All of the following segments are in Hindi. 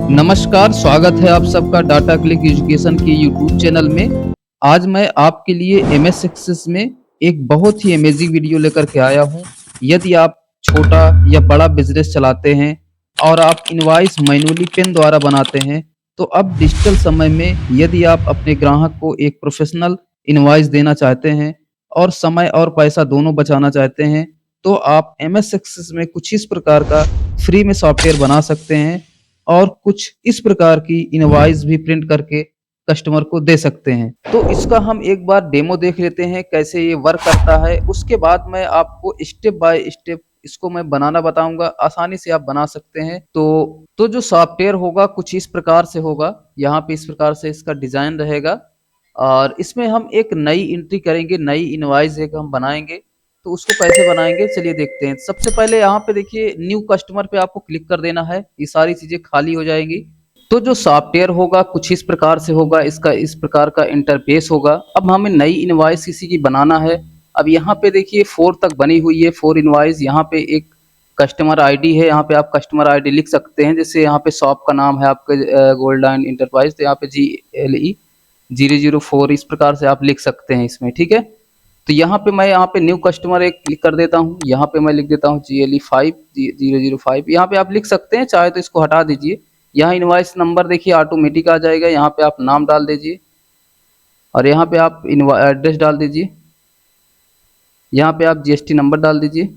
नमस्कार, स्वागत है आप सबका डाटा क्लिक एजुकेशन के यूट्यूब चैनल में। आज मैं आपके लिए एमएस एक्सेस में एक बहुत ही अमेजिंग वीडियो लेकर के आया हूँ। यदि आप छोटा या बड़ा बिज़नेस चलाते हैं और आप इनवॉइस मैन्युअली पेन द्वारा बनाते हैं, तो अब डिजिटल समय में यदि आप अपने ग्राहक को एक प्रोफ़ेशनल इनवॉइस देना चाहते हैं और समय और पैसा दोनों बचाना चाहते हैं, तो आप एमएस एक्सेस में कुछ इस प्रकार का फ्री में सॉफ्टवेयर बना सकते हैं और कुछ इस प्रकार की इनवॉइस भी प्रिंट करके कस्टमर को दे सकते हैं। तो इसका हम एक बार डेमो देख लेते हैं कैसे ये वर्क करता है। उसके बाद मैं आपको स्टेप बाय स्टेप इसको मैं बनाना बताऊँगा, आसानी से आप बना सकते हैं। तो जो सॉफ्टवेयर होगा कुछ इस प्रकार से होगा, यहाँ पे इस प्रकार से इसका डिज़ाइन रहेगा और इसमें हम एक नई एंट्री करेंगे, नई इनवॉइस एक हम बनाएँगे। तो उसको कैसे बनाएँगे चलिए देखते हैं। सबसे पहले यहाँ पे देखिए न्यू कस्टमर पे आपको क्लिक कर देना है, ये सारी चीज़ें खाली हो जाएँगी। तो जो सॉफ्टवेयर होगा कुछ इस प्रकार से होगा, इसका इस प्रकार का इंटरफ़ेस होगा। अब हमें नई इनवॉइस किसी की बनाना है। अब यहाँ पे देखिए 4 तक बनी हुई है, 4 इनवॉइस यहाँ पे एक कस्टमर आईडी है, यहाँ पे आप कस्टमर आईडी लिख सकते हैं। जैसे यहाँ पे शॉप का नाम है आपके गोल्डन एंटरप्राइज़, तो यहाँ पे GLE 004 इस प्रकार से आप लिख सकते हैं इसमें, ठीक है? तो यहाँ पे मैं यहाँ पे न्यू कस्टमर एक क्लिक कर देता हूँ। यहाँ पे मैं लिख देता हूँ GLE 5 005 यहाँ पे आप लिख सकते हैं, चाहे तो इसको हटा दीजिए। यहाँ इनवॉइस नंबर देखिए ऑटोमेटिक आ जाएगा, यहाँ पे आप नाम डाल दीजिए और यहाँ पे आप एड्रेस डाल दीजिए। यहाँ पे आप GST नंबर डाल दीजिए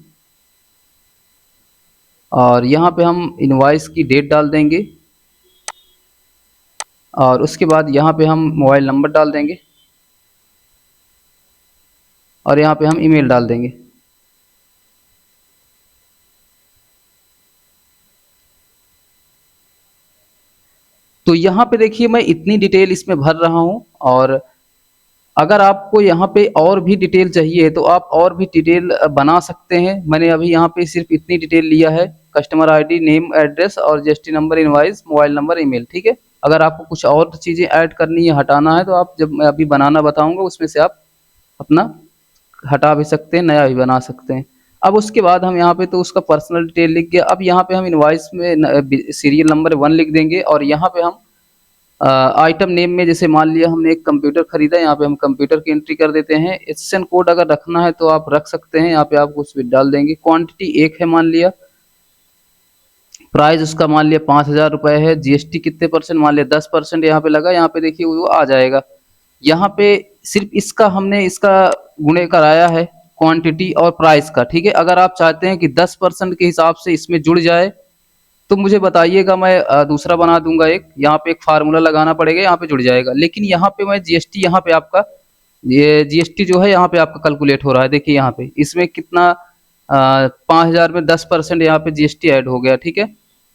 और यहाँ पे हम इनवॉइस की डेट डाल देंगे और उसके बाद यहाँ पे हम मोबाइल नंबर डाल देंगे और यहाँ पे हम ईमेल डाल देंगे। तो यहाँ पे देखिए मैं इतनी डिटेल इसमें भर रहा हूँ और अगर आपको यहाँ पे और भी डिटेल चाहिए तो आप और भी डिटेल बना सकते हैं। मैंने अभी यहाँ पे सिर्फ इतनी डिटेल लिया है, कस्टमर आईडी, नेम, एड्रेस और GST number, invoice, mobile number, email, ठीक है? अगर आपको कुछ और चीज़ें ऐड करनी है, हटाना है तो आप जब मैं अभी बनाना बताऊँगा उसमें से आप अपना हटा भी सकते हैं, नया भी बना सकते हैं। अब उसके बाद हम यहाँ पे तो उसका पर्सनल डिटेल लिख गया। अब यहाँ पे हम इनवॉइस में सीरियल नंबर 1 लिख देंगे और यहाँ पे हम आइटम नेम में जैसे मान लिया हमने एक कंप्यूटर खरीदा, यहाँ पे हम कंप्यूटर की एंट्री कर देते हैं। SSN कोड अगर रखना है तो आप रख सकते हैं, यहाँ पे आप कुछ भी डाल देंगे। क्वांटिटी 1 है मान लिया, प्राइस उसका मान लिया 5,000 रुपए है, GST कितने परसेंट मान लिया 10% यहाँ पे लगा, यहाँ पे देखिए वो आ जाएगा। यहाँ पे सिर्फ इसका हमने इसका गुणे कराया है क्वांटिटी और प्राइस का, ठीक है? अगर आप चाहते हैं कि 10% के हिसाब से इसमें जुड़ जाए तो मुझे बताइएगा, मैं दूसरा बना दूंगा एक। यहाँ पे एक फार्मूला लगाना पड़ेगा, यहाँ पे जुड़ जाएगा। लेकिन यहाँ पे मैं GST यहाँ पे आपका ये GST जो है यहाँ पे आपका कैलकुलेट हो रहा है। देखिए यहाँ पे इसमें कितना 5,000 में 10% यहाँ पे GST ऐड हो गया, ठीक है?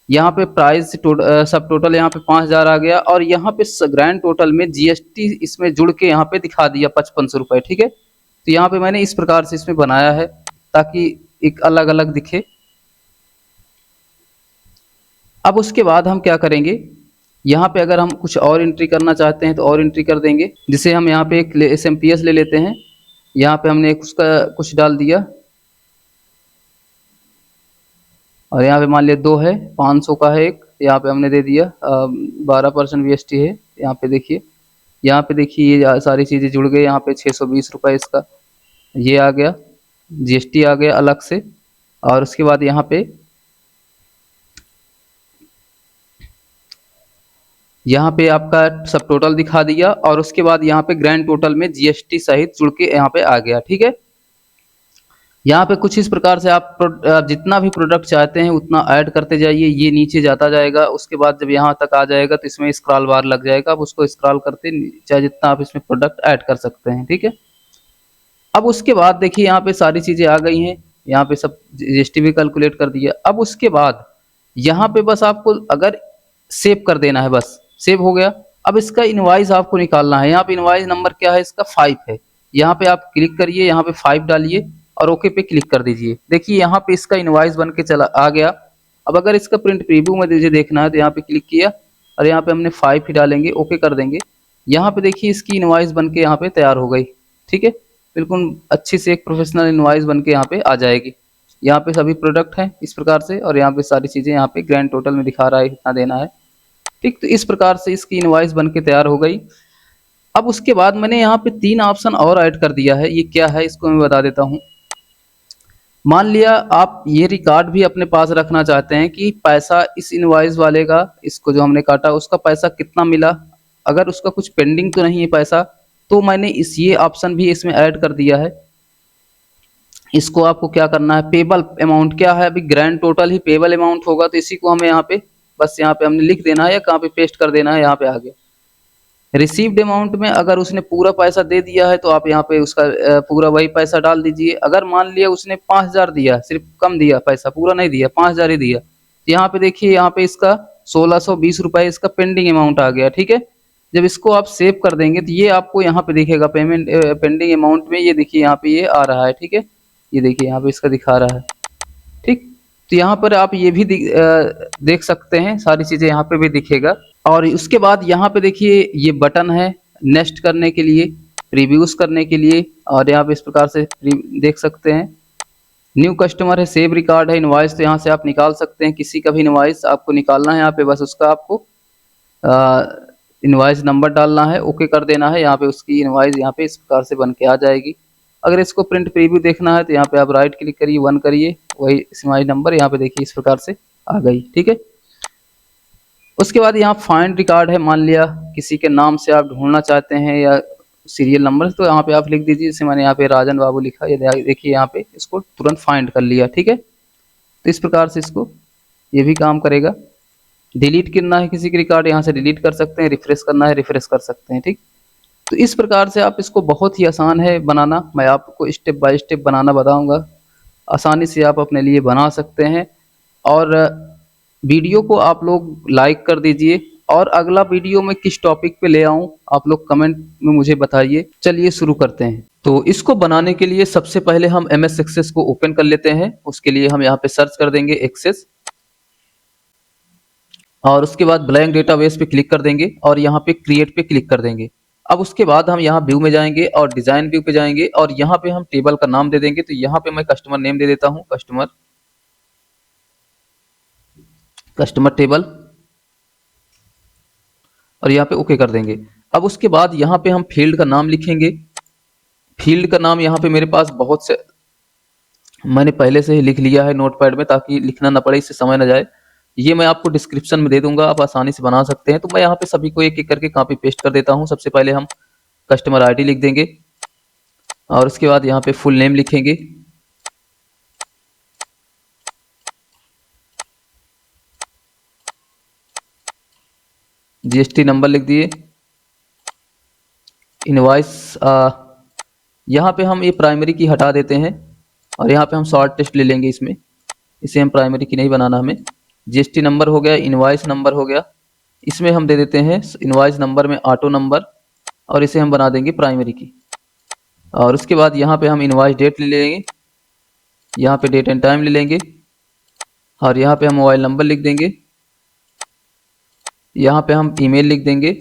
यहाँ पे प्राइस सब टोटल यहाँ पे 5,000 आ गया और यहाँ पे ग्रैंड टोटल में GST इसमें जुड़ के यहाँ पे दिखा दिया 5500 रुपए, ठीक है? तो यहाँ पे मैंने इस प्रकार से इसमें बनाया है ताकि एक अलग अलग दिखे। अब उसके बाद हम क्या करेंगे, यहाँ पे अगर हम कुछ और एंट्री करना चाहते हैं तो और एंट्री कर देंगे। जिसे हम यहाँ पे एक SMPS ले लेते हैं, यहाँ पे हमने एक उसका कुछ डाल दिया और यहाँ पे मान लिया 2 है, 500 का है एक, यहाँ पे हमने दे दिया 12% VST है। यहाँ पे देखिए ये सारी चीज़ें जुड़ गई। यहाँ पे 620 रुपये इसका ये आ गया, GST आ गया अलग से और उसके बाद यहाँ पे आपका सब टोटल दिखा दिया और उसके बाद यहाँ पे ग्रैंड टोटल में GST सहित जुड़ के यहाँ पे आ गया, ठीक है? यहाँ पे कुछ इस प्रकार से आप जितना भी प्रोडक्ट चाहते हैं उतना ऐड करते जाइए, ये नीचे जाता जाएगा। उसके बाद जब यहाँ तक आ जाएगा तो इसमें स्क्रॉल बार लग जाएगा, आप उसको स्क्रॉल करते चाहे जितना आप इसमें प्रोडक्ट ऐड कर सकते हैं, ठीक है? अब उसके बाद देखिए यहाँ पे सारी चीज़ें आ गई हैं, यहाँ पे सब GST भी कैलकुलेट कर दिया। अब उसके बाद यहाँ पे बस आपको अगर सेव कर देना है, बस सेव हो गया। अब इसका इनवॉइस आपको निकालना है। यहाँ पे इनवॉइस नंबर क्या है, इसका 5 है। यहाँ पे आप क्लिक करिए, यहाँ पे 5 डालिए और ओके पे क्लिक कर दीजिए। देखिए यहाँ पे इसका इनवॉइस बन के चला आ गया। अब अगर इसका प्रिंट प्रीव्यू में मुझे देखना है तो यहाँ पे क्लिक किया और यहाँ पे हमने 5 ही डालेंगे, ओके कर देंगे। यहाँ पे देखिए इसकी इनवॉइस बन के यहाँ पे तैयार हो गई, ठीक है? बिल्कुल अच्छी से एक प्रोफेशनल इनवॉइस बन के यहाँ पे आ जाएगी। यहाँ पे सभी प्रोडक्ट हैं इस प्रकार से और यहाँ पे सारी चीज़ें यहाँ पे ग्रैंड टोटल में दिखा रहा है कितना देना है। ठीक, तो इस प्रकार से इसकी इनवॉइस बन के तैयार हो गई। अब उसके बाद मैंने यहाँ पे 3 ऑप्शन और ऐड कर दिया है, ये क्या है इसको मैं बता देता हूँ। मान लिया आप ये रिकॉर्ड भी अपने पास रखना चाहते हैं कि पैसा इस इनवॉइस वाले का, इसको जो हमने काटा उसका पैसा कितना मिला, अगर उसका कुछ पेंडिंग तो नहीं है पैसा, तो मैंने ये ऑप्शन भी इसमें ऐड कर दिया है। इसको आपको क्या करना है, पेबल अमाउंट क्या है, अभी ग्रैंड टोटल ही पेबल अमाउंट होगा, तो इसी को हमें यहाँ पे बस यहाँ पे हमने लिख देना है या कहाँ पे पेस्ट कर देना है, यहाँ पे आ गया। रिसीव्ड अमाउंट में अगर उसने पूरा पैसा दे दिया है तो आप यहाँ पे उसका पूरा वही पैसा डाल दीजिए। अगर मान लिया उसने 5000 दिया, सिर्फ कम दिया पैसा, पूरा नहीं दिया, 5000 ही दिया, तो यहाँ पे देखिए यहाँ पे इसका 1620 रुपए इसका पेंडिंग अमाउंट आ गया। ठीक है, जब इसको आप सेव कर देंगे तो ये आपको यहाँ पे दिखेगा पेमेंट पेंडिंग अमाउंट में, ये देखिए यहाँ पे ये आ रहा है। ठीक है, ये देखिए यहाँ पे इसका दिखा रहा है। ठीक, तो यहाँ पर आप ये भी देख सकते हैं, सारी चीजें यहाँ पे भी दिखेगा। और उसके बाद यहाँ पे देखिए ये बटन है नेक्स्ट करने के लिए, प्रीव्यूज करने के लिए, और यहाँ पे इस प्रकार से देख सकते हैं। न्यू कस्टमर है, सेव रिकॉर्ड है, इनवॉइस तो यहाँ से आप निकाल सकते हैं, किसी का भी इनवॉइस आपको निकालना है यहाँ पे, बस उसका आपको इनवॉइस नंबर डालना है, ओके कर देना है, यहाँ पे उसकी इनवॉइस यहाँ पे इस प्रकार से बन के आ जाएगी। अगर इसको प्रिंट प्रीव्यू देखना है तो यहाँ पे आप राइट क्लिक करिए, 1 करिए, वही इनवॉइस नंबर यहाँ पे देखिए इस प्रकार से आ गई। ठीक है, उसके बाद यहाँ फाइंड रिकॉर्ड है, मान लिया किसी के नाम से आप ढूंढना चाहते हैं या सीरियल नंबर, तो यहाँ पे आप लिख दीजिए, जैसे मैंने यहाँ पे राजन बाबू लिखा, ये देखिए यहाँ पे इसको तुरंत फाइंड कर लिया। ठीक है, तो इस प्रकार से इसको ये भी काम करेगा। डिलीट करना है किसी की रिकॉर्ड, यहाँ से डिलीट कर सकते हैं, रिफ्रेश करना है रिफ्रेश कर सकते हैं। ठीक, तो इस प्रकार से आप इसको, बहुत ही आसान है बनाना, मैं आपको स्टेप बाय स्टेप बनाना बताऊंगा, आसानी से आप अपने लिए बना सकते हैं। और वीडियो को आप लोग लाइक कर दीजिए, और अगला वीडियो में किस टॉपिक पे ले आऊं आप लोग कमेंट में मुझे बताइए। चलिए शुरू करते हैं। तो इसको बनाने के लिए सबसे पहले हम MS एक्सेस को ओपन कर लेते हैं। उसके लिए हम यहाँ पे सर्च कर देंगे एक्सेस, और उसके बाद ब्लैंक डेटाबेस पे क्लिक कर देंगे और यहाँ पे क्रिएट पे क्लिक कर देंगे। अब उसके बाद हम यहाँ व्यू में जाएंगे और डिजाइन व्यू पे जाएंगे, और यहाँ पे हम टेबल का नाम दे देंगे। तो यहाँ पे मैं कस्टमर नेम दे देता हूँ, कस्टमर टेबल, और यहाँ पे ओके कर देंगे। अब उसके बाद यहाँ पे हम फील्ड का नाम लिखेंगे। फील्ड का नाम यहाँ पे मेरे पास बहुत से मैंने पहले से ही लिख लिया है नोटपैड में, ताकि लिखना ना पड़े, इससे समय ना जाए। ये मैं आपको डिस्क्रिप्शन में दे दूंगा, आप आसानी से बना सकते हैं। तो मैं यहाँ पे सभी को एक एक करके कॉपी पेस्ट कर देता हूँ। सबसे पहले हम कस्टमर ID लिख देंगे, और उसके बाद यहाँ पे फुल नेम लिखेंगे, GST नंबर लिख दिए, इनवॉइस यहाँ पे हम ये प्राइमरी की हटा देते हैं, और यहाँ पे हम शॉर्ट टेस्ट ले लेंगे इसमें, इसे हम प्राइमरी की नहीं बनाना हमें। GST नंबर हो गया, इनवॉइस नंबर हो गया, इसमें हम दे देते हैं इनवॉइस नंबर में ऑटो नंबर, और इसे हम बना देंगे प्राइमरी की। और उसके बाद यहाँ पे हम इनवॉइस डेट ले लेंगे, यहाँ पे डेट एंड टाइम ले लेंगे, और यहाँ पे हम मोबाइल नंबर लिख देंगे, यहाँ पे हम ईमेल लिख देंगे,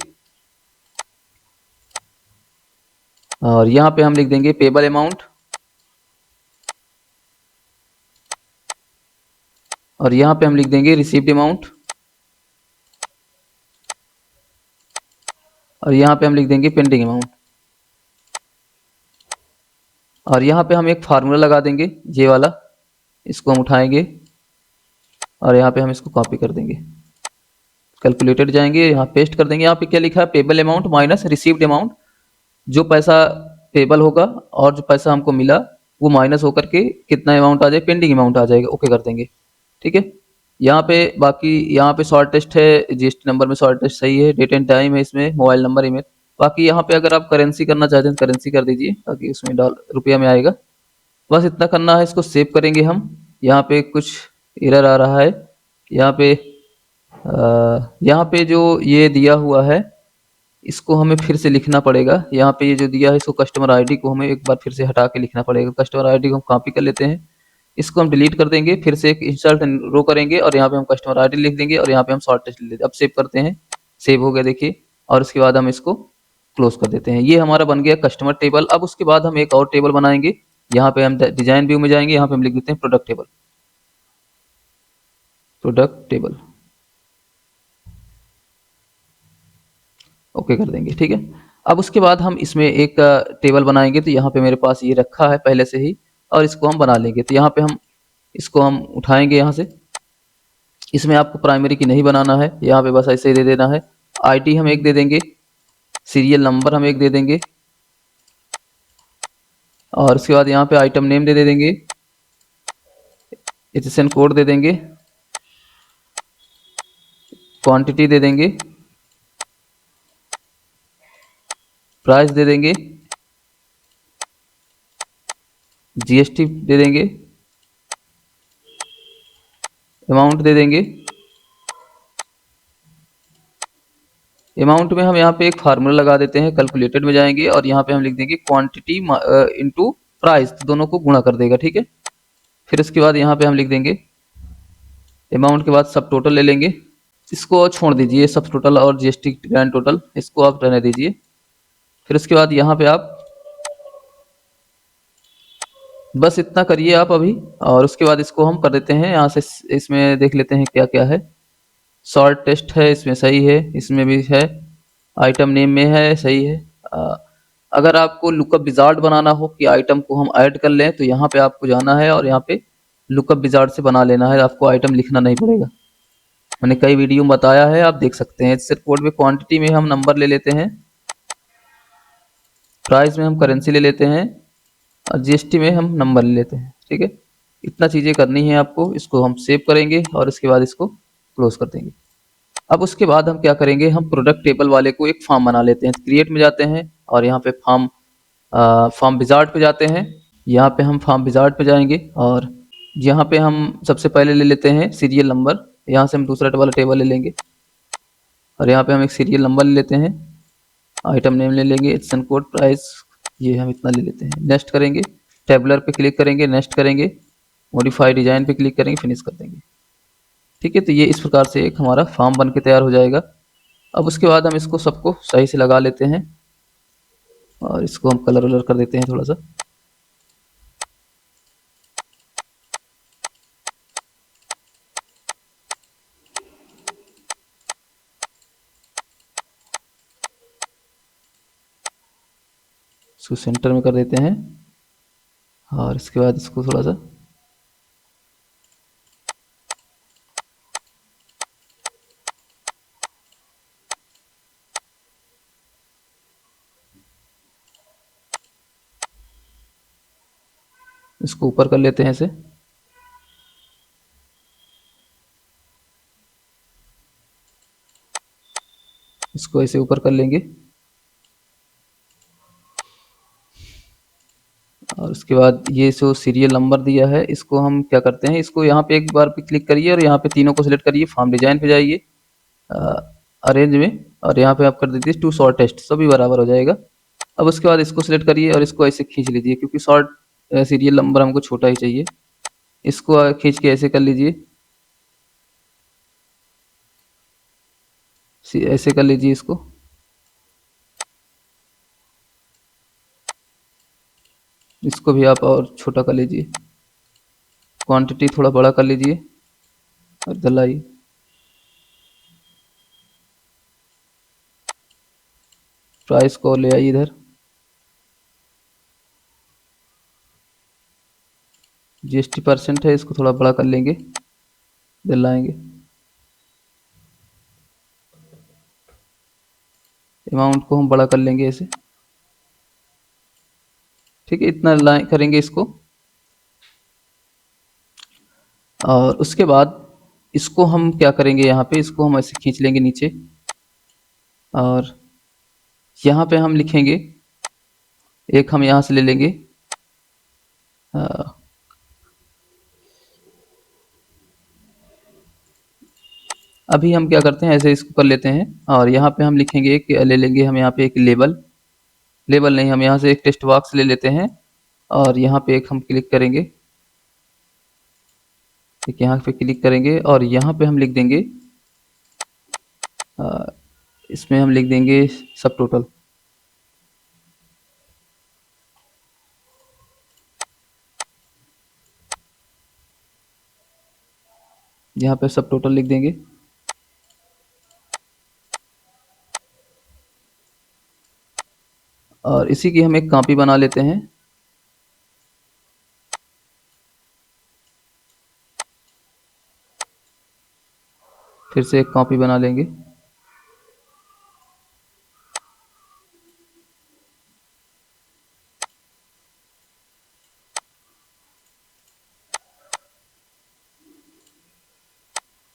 और यहाँ पे हम लिख देंगे पेबल अमाउंट, और यहाँ पे हम लिख देंगे रिसीव्ड अमाउंट, और यहाँ पे हम लिख देंगे पेंडिंग अमाउंट। और यहाँ पे हम एक फार्मूला लगा देंगे, ये वाला, इसको हम उठाएंगे और यहाँ पे हम इसको कॉपी कर देंगे, कैलकुलेटेड जाएंगे, यहाँ पेस्ट कर देंगे। यहाँ पे क्या लिखा है, payable amount minus received amount, जो पैसा पेबल होगा और जो पैसा हमको मिला वो माइनस होकर के कितना अमाउंट आ जाए, पेंडिंग अमाउंट आ जाएगा, ओके कर देंगे। ठीक है, यहाँ पे बाकी यहाँ पे शॉर्ट टेस्ट है, GST नंबर में शॉर्ट टेस्ट सही है, डेट एंड टाइम है इसमें, मोबाइल नंबर, ईमेल। बाकी यहाँ पे अगर आप करेंसी करना चाहते हैं करेंसी कर दीजिए, ताकि उसमें रुपया में आएगा। बस इतना करना है। इसको सेव करेंगे हम। यहाँ पे कुछ एरर आ रहा है, यहाँ पे यहाँ पे जो ये दिया हुआ है इसको हमें फिर से लिखना पड़ेगा। यहाँ पे ये जो दिया है इसको कस्टमर ID को हमें एक बार फिर से हटा के लिखना पड़ेगा। कस्टमर ID को हम कॉपी कर लेते हैं, इसको हम डिलीट कर देंगे, फिर से एक इंसर्ट रो करेंगे और यहाँ पे हम कस्टमर ID लिख देंगे, और यहाँ पे हम शॉर्ट टेस्ट लिख देते हैं। अब सेव करते हैं, सेव हो गया देखिए, और उसके बाद हम इसको क्लोज कर देते हैं। ये हमारा बन गया कस्टमर टेबल। अब उसके बाद हम एक और टेबल बनाएंगे। यहाँ पे हम डिजाइन व्यू में जाएंगे, यहाँ पे हम लिख देते हैं product table, product table. Okay कर देंगे, ठीक है। अब उसके बाद हम इसमें एक टेबल बनाएंगे, तो यहाँ पे मेरे पास ये रखा है पहले से ही, और इसको हम बना लेंगे। तो यहाँ पे हम इसको हम उठाएंगे यहाँ से। इसमें आपको प्राइमरी की नहीं बनाना है, यहाँ पे बस ऐसे ही दे देना है। आईडी हम एक दे देंगे, सीरियल नंबर हम एक दे देंगे, और उसके बाद यहाँ पे आइटम नेम दे देंगे, एचएसएन कोड दे देंगे, क्वांटिटी दे देंगे, प्राइस दे देंगे, जीएसटी दे देंगे, अमाउंट दे देंगे। अमाउंट में हम यहाँ पे एक फार्मूला लगा देते हैं, कैलकुलेटेड में जाएंगे और यहाँ पे हम लिख देंगे क्वांटिटी इनटू प्राइस, तो दोनों को गुणा कर देगा, ठीक है। फिर उसके बाद यहाँ पे हम लिख देंगे अमाउंट के बाद सब टोटल ले लेंगे। इसको छोड़ दीजिए, सब टोटल और जीएसटी ग्रैंड टोटल इसको आप रहने दीजिए। फिर उसके बाद यहाँ पे आप बस इतना करिए आप अभी, और उसके बाद इसको हम कर देते हैं यहाँ से। इसमें देख लेते हैं क्या क्या है। शॉर्ट टेस्ट है, इसमें सही है, इसमें भी है, आइटम नेम में है, सही है। अगर आपको लुकअप विजार्ड बनाना हो कि आइटम को हम ऐड कर लें, तो यहाँ पे आपको जाना है और यहाँ पे लुकअप विजार्ड से बना लेना है, आपको आइटम लिखना नहीं पड़ेगा। मैंने कई वीडियो में बताया है, आप देख सकते हैं। सिर्फ कोड में क्वांटिटी में हम नंबर ले लेते हैं, प्राइस में हम करेंसी ले लेते हैं, और जीएसटी में हम नंबर ले लेते हैं, ठीक है। इतना चीज़ें करनी है आपको। इसको हम सेव करेंगे और इसके बाद इसको क्लोज कर देंगे। अब उसके बाद हम क्या करेंगे, हम प्रोडक्ट टेबल वाले को एक फॉर्म बना लेते हैं। क्रिएट में जाते हैं और यहाँ पे फॉर्म विजार्ड पे जाते हैं। यहाँ पे हम फॉर्म विजार्ड पे जाएंगे और यहाँ पे हम सबसे पहले ले लेते हैं सीरियल नंबर। यहाँ से हम दूसरा वाला टेबल ले लेंगे और यहाँ पे हम एक सीरियल नंबर ले लेते हैं, आइटम नेम ले लेंगे, एचएसएन कोड, प्राइस, ये हम इतना ले लेते हैं। नेक्स्ट करेंगे, टेबलर पे क्लिक करेंगे, नेक्स्ट करेंगे, मॉडिफाई डिजाइन पे क्लिक करेंगे, फिनिश कर देंगे, ठीक है। तो ये इस प्रकार से एक हमारा फॉर्म बन के तैयार हो जाएगा। अब उसके बाद हम इसको सबको सही से लगा लेते हैं और इसको हम कलर वलर कर देते हैं थोड़ा सा। इसको सेंटर में कर देते हैं और इसके बाद इसको थोड़ा सा इसको ऊपर कर लेते हैं ऐसे। इसको ऐसे ऊपर कर लेंगे और उसके बाद ये जो सीरियल नंबर दिया है, इसको हम क्या करते हैं, इसको यहाँ पे एक बार पे क्लिक करिए और यहाँ पे तीनों को सिलेक्ट करिए, फॉर्म डिजाइन पे जाइए, अरेंज में, और यहाँ पे आप कर दीजिए टू शॉर्टेस्ट, सभी बराबर हो जाएगा। अब उसके बाद इसको सिलेक्ट करिए और इसको ऐसे खींच लीजिए, क्योंकि शॉर्ट सीरियल नंबर हमको छोटा ही चाहिए। इसको खींच के ऐसे कर लीजिए, ऐसे कर लीजिए इसको। इसको भी आप और छोटा कर लीजिए, क्वांटिटी थोड़ा बड़ा कर लीजिए और इधर लाइए। प्राइस को ले आइए इधर, जीएसटी परसेंट है, इसको थोड़ा बड़ा कर लेंगे, इधर लाएंगे। अमाउंट को हम बड़ा कर लेंगे ऐसे, ठीक है। इतना लाइन करेंगे इसको और उसके बाद इसको हम क्या करेंगे, यहाँ पे इसको हम ऐसे खींच लेंगे नीचे और यहाँ पे हम लिखेंगे, एक हम यहाँ से ले लेंगे, अभी हम क्या करते हैं, ऐसे इसको कर लेते हैं और यहाँ पे हम लिखेंगे, एक ले लेंगे हम यहाँ पे एक लेबल, लेबल नहीं, हम यहाँ से एक टेक्स्ट बॉक्स ले लेते हैं और यहाँ पे एक हम क्लिक करेंगे, ठीक, यहाँ पे क्लिक करेंगे और यहाँ पे हम लिख देंगे, इसमें हम लिख देंगे सब टोटल। यहाँ पे सब टोटल लिख देंगे और इसी की हम एक कॉपी बना लेते हैं। फिर से एक कॉपी बना लेंगे।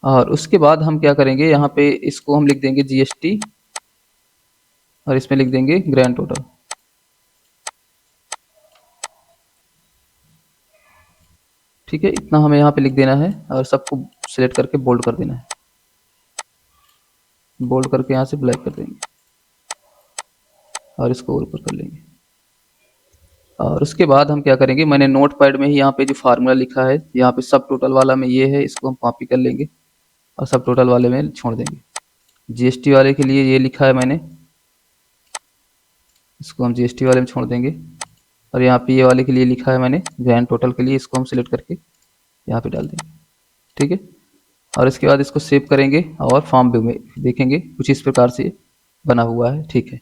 और उसके बाद हम क्या करेंगे, यहाँ पे इसको हम लिख देंगे जीएसटी और इसमें लिख देंगे ग्रैंड टोटल। ठीक है, इतना हमें यहाँ पे लिख देना है और सबको सिलेक्ट करके बोल्ड कर देना है। बोल्ड करके यहाँ से ब्लैक कर देंगे और इसको ऊपर कर लेंगे। और उसके बाद हम क्या करेंगे, मैंने नोट पैड में ही यहाँ पे जो फार्मूला लिखा है, यहाँ पे सब टोटल वाला में ये है, इसको हम कॉपी कर लेंगे और सब टोटल वाले में छोड़ देंगे। जीएसटी वाले के लिए ये लिखा है मैंने, इसको हम जीएसटी वाले में छोड़ देंगे। और यहाँ पे ये वाले के लिए लिखा है मैंने ग्रैंड टोटल के लिए, इसको हम सिलेक्ट करके यहाँ पे डाल देंगे। ठीक है, और इसके बाद इसको सेव करेंगे और फॉर्म व्यू में देखेंगे कुछ इस प्रकार से बना हुआ है। ठीक है,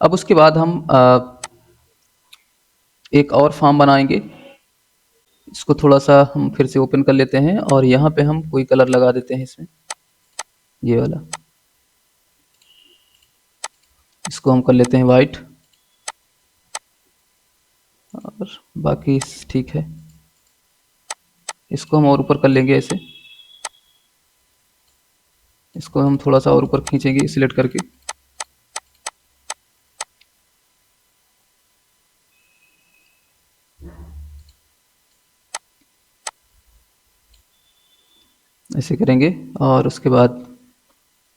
अब उसके बाद हम एक और फॉर्म बनाएंगे। इसको थोड़ा सा हम फिर से ओपन कर लेते हैं और यहाँ पे हम कोई कलर लगा देते हैं इसमें, ये वाला। इसको हम कर लेते हैं वाइट और बाकी ठीक है। इसको हम और ऊपर कर लेंगे ऐसे, इसको हम थोड़ा सा और ऊपर खींचेंगे सिलेक्ट करके। ऐसे करेंगे और उसके बाद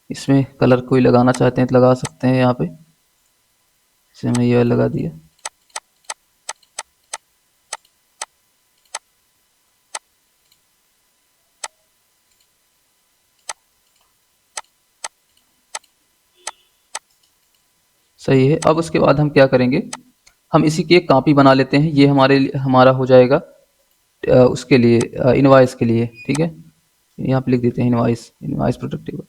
इसमें कलर कोई लगाना चाहते हैं तो लगा सकते हैं। यहाँ पे इसे हमने ये लगा दिया। सही है, अब उसके बाद हम क्या करेंगे, हम इसी की एक कॉपी बना लेते हैं। ये हमारा हो जाएगा उसके लिए इनवॉइस के लिए। ठीक है, यहाँ पे लिख देते हैं इनवॉइस, इनवॉइस प्रोडक्टिव।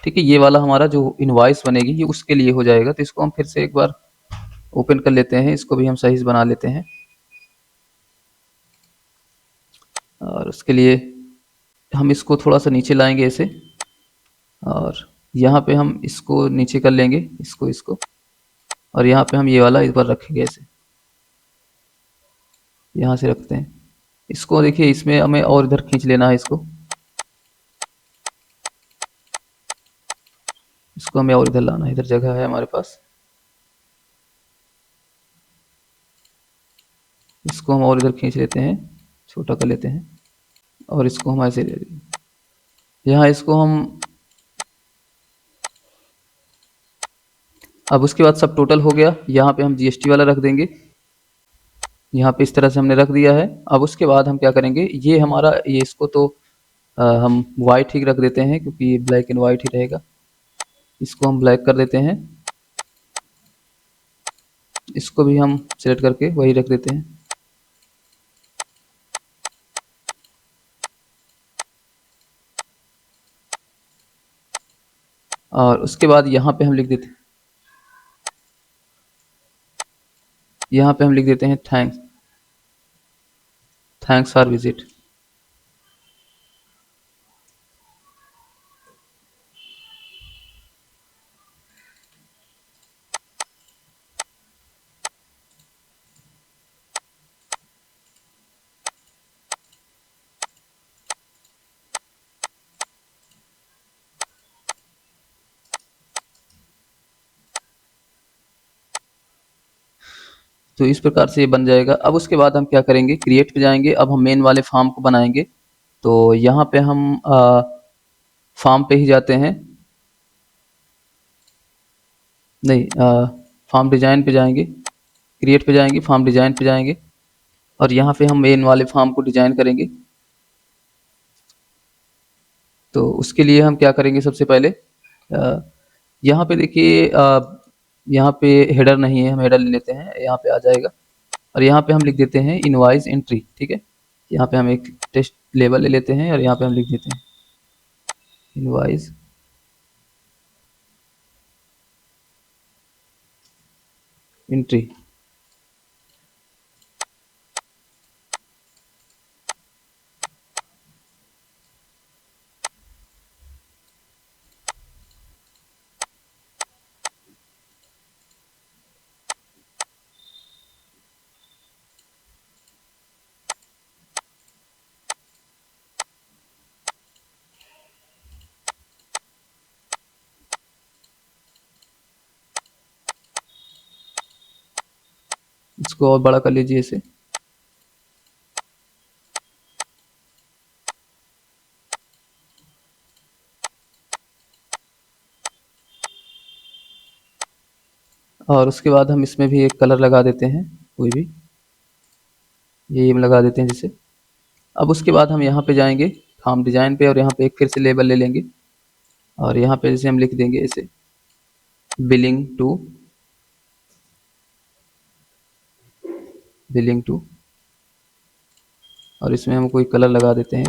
ठीक है, ये वाला हमारा जो इनवॉइस बनेगी ये उसके लिए हो जाएगा। तो इसको हम फिर से एक बार ओपन कर लेते हैं, इसको भी हम सही से बना लेते हैं। और उसके लिए हम इसको थोड़ा सा नीचे लाएंगे ऐसे, और यहाँ पे हम इसको नीचे कर लेंगे, इसको और यहाँ पे हम ये वाला इस बार रखेंगे ऐसे, यहाँ से रखते हैं इसको। देखिए इसमें हमें और इधर खींच लेना है इसको हमें और इधर लाना है, इधर जगह है हमारे पास। इसको हम और इधर खींच लेते हैं, छोटा कर लेते हैं और इसको हम ऐसे ले लेंगे। यहाँ इसको हम, अब उसके बाद सब टोटल हो गया। यहाँ पे हम जीएसटी वाला रख देंगे, यहाँ पे इस तरह से हमने रख दिया है। अब उसके बाद हम क्या करेंगे, ये हमारा ये इसको तो हम वाइट ही रख देते हैं क्योंकि ये ब्लैक एंड वाइट ही रहेगा। इसको हम ब्लैक कर देते हैं, इसको भी हम सिलेक्ट करके वही रख देते हैं। और उसके बाद यहाँ पे हम लिख देते हैं, यहाँ पे हम लिख देते हैं थैंक्स फॉर विजिट। तो इस प्रकार से ये बन जाएगा। अब उसके बाद हम क्या करेंगे, क्रिएट पे जाएंगे। अब हम मेन वाले फॉर्म को बनाएंगे, तो यहाँ पे हम फॉर्म पे ही जाते हैं, नहीं फॉर्म डिजाइन पे जाएंगे, क्रिएट पे जाएंगे, फॉर्म डिजाइन पे जाएंगे और यहाँ पे हम मेन वाले फॉर्म को डिजाइन करेंगे। तो उसके लिए हम क्या करेंगे, सबसे पहले यहाँ पे देखिए यहाँ पे हेडर नहीं है, हम हेडर ले लेते हैं, यहाँ पे आ जाएगा। और यहाँ पे हम लिख देते हैं इनवॉइस एंट्री। ठीक है, यहाँ पे हम एक टेक्स्ट लेबल ले लेते हैं और यहाँ पे हम लिख देते हैं इनवॉइस एंट्री। इसको और बड़ा कर लीजिए इसे। और उसके बाद हम इसमें भी एक कलर लगा देते हैं, कोई भी ये लगा देते हैं जैसे। अब उसके बाद हम यहाँ पे जाएंगे फॉर्म डिजाइन पे और यहाँ पे एक फिर से लेबल ले लेंगे और यहाँ पे जैसे हम लिख देंगे इसे बिलिंग टू और इसमें हम कोई कलर लगा देते हैं।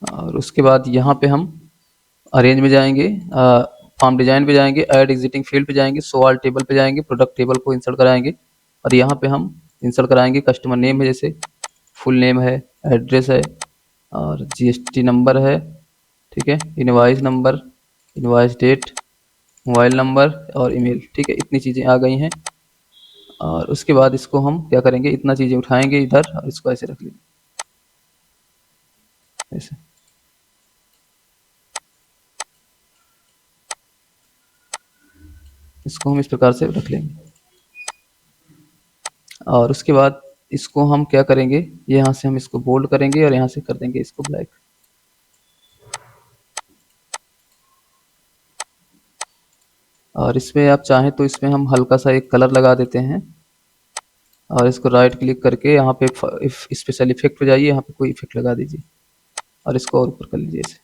और उसके बाद यहाँ पे हम अरेंज में जाएंगे, फॉर्म डिजाइन पे जाएंगे, ऐड एग्जिटिंग फील्ड पे जाएंगे, शो ऑल टेबल पे जाएंगे, प्रोडक्ट टेबल को इंसर्ट कराएंगे और यहाँ पे हम इंसर्ट कराएंगे कस्टमर नेम है, जैसे फुल नेम है, एड्रेस है और जीएसटी नंबर है, ठीक है, invoice number, invoice date, mobile number और ईमेल, ठीक है। इतनी चीज़ें आ गई हैं और उसके बाद इसको हम क्या करेंगे, इतना चीज़ें उठाएंगे इधर और इसको ऐसे रख लेंगे, ऐसे। इसको हम इस प्रकार से रख लेंगे और उसके बाद इसको हम क्या करेंगे, यहाँ से हम इसको बोल्ड करेंगे और यहाँ से कर देंगे इसको ब्लैक। और इसमें आप चाहें तो इसमें हम हल्का सा एक कलर लगा देते हैं और इसको राइट क्लिक करके यहाँ पे स्पेशल इफेक्ट पे जाइए, यहाँ पे कोई इफेक्ट लगा दीजिए और इसको और ऊपर कर लीजिए इसे।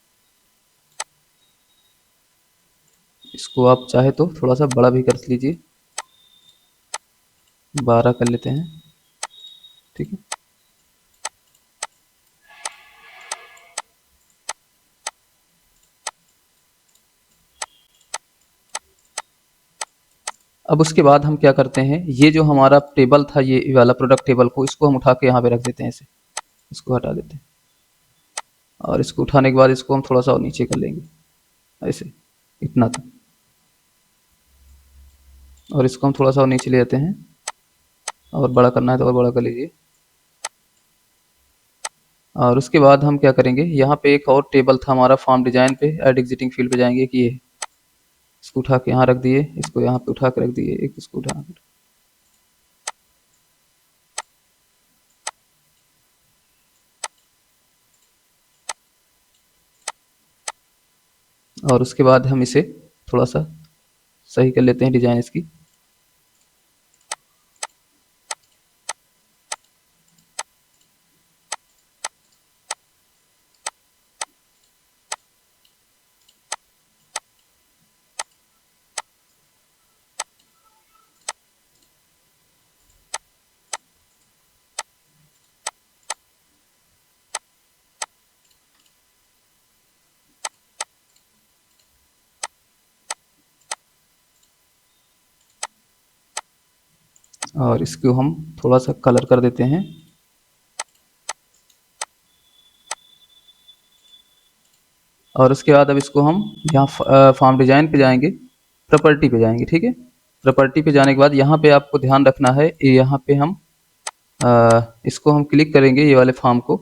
इसको आप चाहे तो थोड़ा सा बड़ा भी कर लीजिए, 12 कर लेते हैं, ठीक है। अब उसके बाद हम क्या करते हैं, ये जो हमारा टेबल था ये वाला प्रोडक्ट टेबल को, इसको हम उठा के यहाँ पे रख देते हैं ऐसे, इसको हटा देते हैं और इसको उठाने के बाद इसको हम थोड़ा सा और नीचे कर लेंगे ऐसे, इतना तक। और इसको हम थोड़ा सा और नीचे ले जाते हैं और बड़ा करना है तो और बड़ा कर लीजिए। और उसके बाद हम क्या करेंगे, यहाँ पे एक और टेबल था हमारा फॉर्म डिजाइन पे, ऐड एग्जिटिंग फील्ड पे जाएंगे कि ये, इसको उठा के यहाँ रख दिए, इसको यहाँ पे उठा के रख दिए, एक इसको उठा कर। और उसके बाद हम इसे थोड़ा सा सही कर लेते हैं डिजाइन इसकी। और इसको हम थोड़ा सा कलर कर देते हैं। और उसके बाद अब इसको हम यहाँ फॉर्म डिजाइन पे जाएंगे, प्रॉपर्टी पे जाएंगे, ठीक है। प्रॉपर्टी पे जाने के बाद यहाँ पे आपको ध्यान रखना है, यहाँ पे हम इसको हम क्लिक करेंगे ये वाले फॉर्म को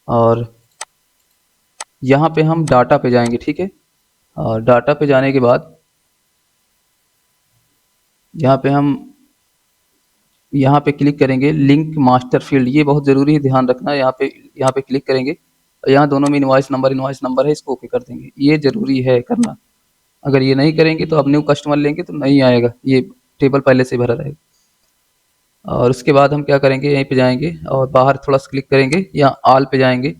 और यहाँ पे हम डाटा पे जाएंगे, ठीक है। और डाटा पे जाने के बाद यहाँ पे हम यहाँ पे क्लिक करेंगे लिंक मास्टर फील्ड, ये बहुत ज़रूरी है, ध्यान रखना। यहाँ पे क्लिक करेंगे और यहाँ दोनों में इनवॉइस नंबर है, इसको ओके कर देंगे, ये ज़रूरी है करना। अगर ये नहीं करेंगे तो अब न्यू कस्टमर लेंगे तो नहीं आएगा, ये टेबल पहले से भरा रहेगा। और उसके बाद हम क्या करेंगे, यहीं पे जाएंगे और बाहर थोड़ा सा क्लिक करेंगे, यहाँ ऑल पे जाएंगे,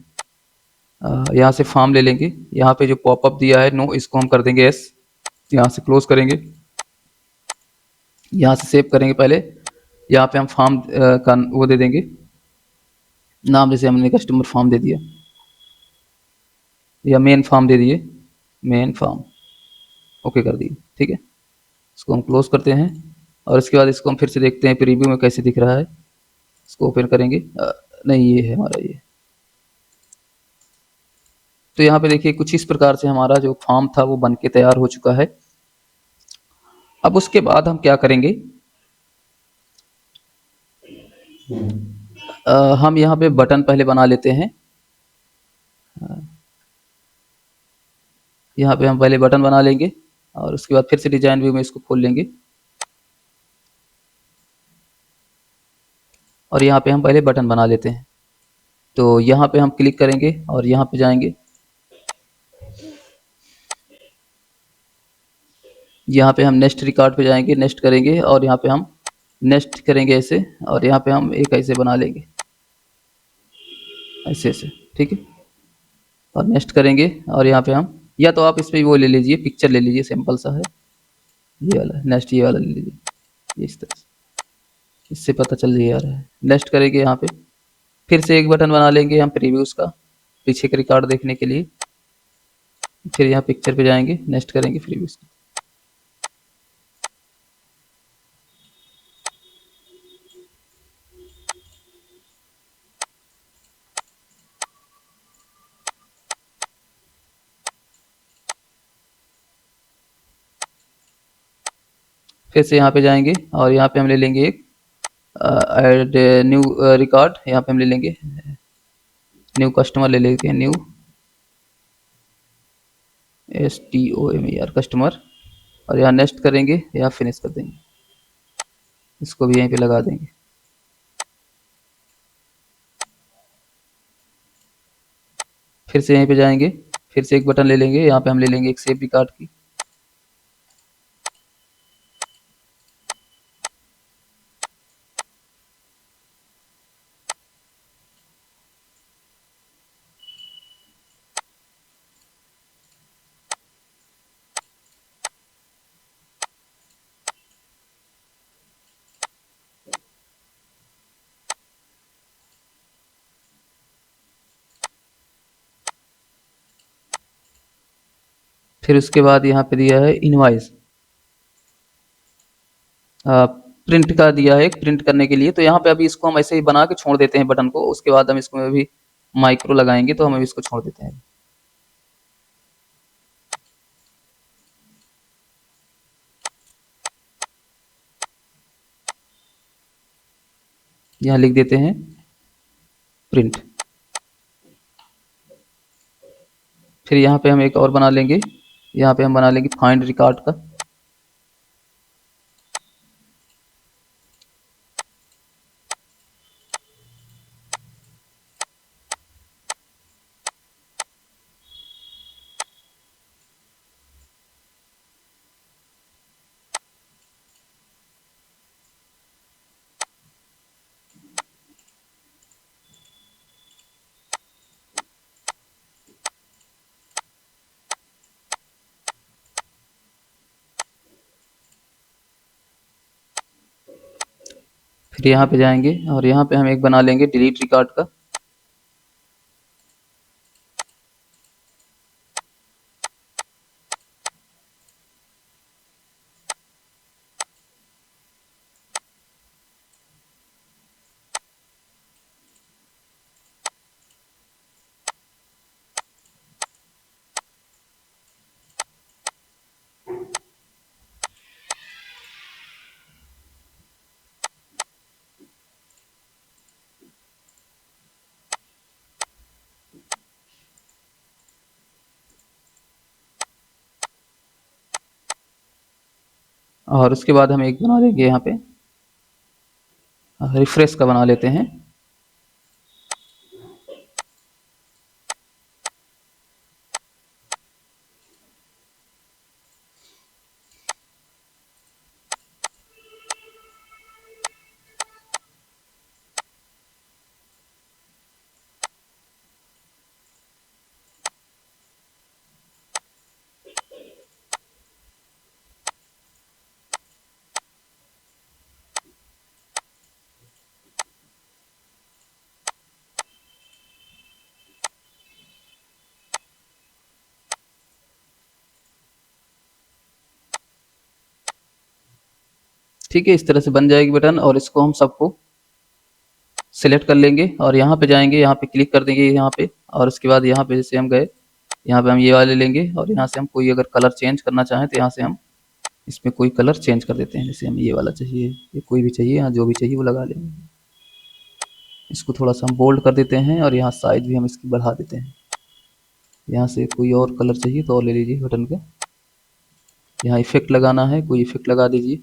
यहाँ से फॉर्म ले लेंगे, यहाँ पे जो पॉपअप दिया है नो, इसको हम कर देंगे यस, यहाँ से क्लोज करेंगे, यहाँ से सेव करेंगे पहले यहाँ पे हम फॉर्म का वो दे देंगे नाम, जैसे हमने कस्टमर फॉर्म दे दिया या मेन फॉर्म दे दिए, मेन फॉर्म, ओके कर दिए। ठीक है, इसको हम क्लोज करते हैं और इसके बाद इसको हम फिर से देखते हैं प्रीव्यू में कैसे दिख रहा है। इसको ओपन करेंगे, नहीं ये है हमारा ये। तो यहाँ पे देखिए कुछ इस प्रकार से हमारा जो फॉर्म था वो बन के तैयार हो चुका है। अब उसके बाद हम क्या करेंगे, हम यहाँ पे बटन पहले बना लेते हैं। यहाँ पे हम पहले बटन बना लेंगे और उसके बाद फिर से डिजाइन व्यू में इसको खोल लेंगे और यहाँ पे हम पहले बटन बना लेते हैं। तो यहाँ पे हम क्लिक करेंगे और यहाँ पे जाएंगे, यहाँ पे हम नेक्स्ट रिकॉर्ड पे जाएंगे, नेक्स्ट करेंगे और यहाँ पे हम नेक्स्ट करेंगे ऐसे, और यहाँ पे हम एक ऐसे बना लेंगे ऐसे ऐसे। ठीक है, और नेक्स्ट करेंगे और यहाँ पे हम, या तो आप इस पे वो ले लीजिए, पिक्चर ले लीजिए, सिंपल सा है ये वाला, नेक्स्ट ये वाला ले लीजिए इस तरह से, इससे पता चल जा रहा है। नेक्स्ट करेंगे, यहाँ पे फिर से एक बटन बना लेंगे हम प्रीव्यूज का, पीछे का रिकॉर्ड देखने के लिए। फिर यहाँ पिक्चर पे जाएंगे, नेक्स्ट करेंगे प्रीव्यूज का। फिर से यहाँ पे जाएंगे और यहाँ पे हम ले लेंगे एक ऐड न्यू रिकॉर्ड, यहाँ पे हम ले लेंगे न्यू कस्टमर, ले लेते हैं न्यू STOMER कस्टमर, और यहाँ नेक्स्ट करेंगे, यहाँ फिनिश कर देंगे, इसको भी यहीं पे लगा देंगे। फिर से यहीं पे जाएंगे, फिर से एक बटन ले लेंगे, यहाँ पे हम ले लेंगे एक सेव रिकॉर्ड की, फिर उसके बाद यहाँ पे दिया है इनवाइस, प्रिंट का दिया है एक प्रिंट करने के लिए। तो यहाँ पे अभी इसको हम ऐसे ही बना के छोड़ देते हैं बटन को, उसके बाद हम इसको अभी माइक्रो लगाएंगे, तो हम अभी इसको छोड़ देते हैं। यहाँ लिख देते हैं प्रिंट। फिर यहाँ पे हम एक और बना लेंगे, यहाँ पे हम बना लेंगे फाइंड रिकॉर्ड का, फिर यहाँ पे जाएंगे और यहाँ पे हम एक बना लेंगे डिलीट रिकॉर्ड का, और उसके बाद हम एक बना लेंगे यहाँ पे रिफ्रेश का बना लेते हैं। ठीक है, इस तरह से बन जाएगी बटन और इसको हम सबको सेलेक्ट कर लेंगे और यहाँ पे जाएंगे, यहाँ पे क्लिक कर देंगे यहाँ पे, और उसके बाद यहाँ पे जैसे हम गए, यहाँ पे हम ये वाले लेंगे और यहाँ से हम कोई अगर कलर चेंज करना चाहें तो यहाँ से हम इसमें कोई कलर चेंज कर देते हैं। जैसे हमें ये वाला चाहिए, ये कोई भी चाहिए, यहाँ जो भी चाहिए वो लगा लेंगे। इसको थोड़ा सा हम बोल्ड कर देते हैं और यहाँ साइज भी हम इसकी बढ़ा देते हैं। यहाँ से कोई और कलर चाहिए तो और ले लीजिए बटन का। यहाँ इफेक्ट लगाना है, कोई इफेक्ट लगा दीजिए।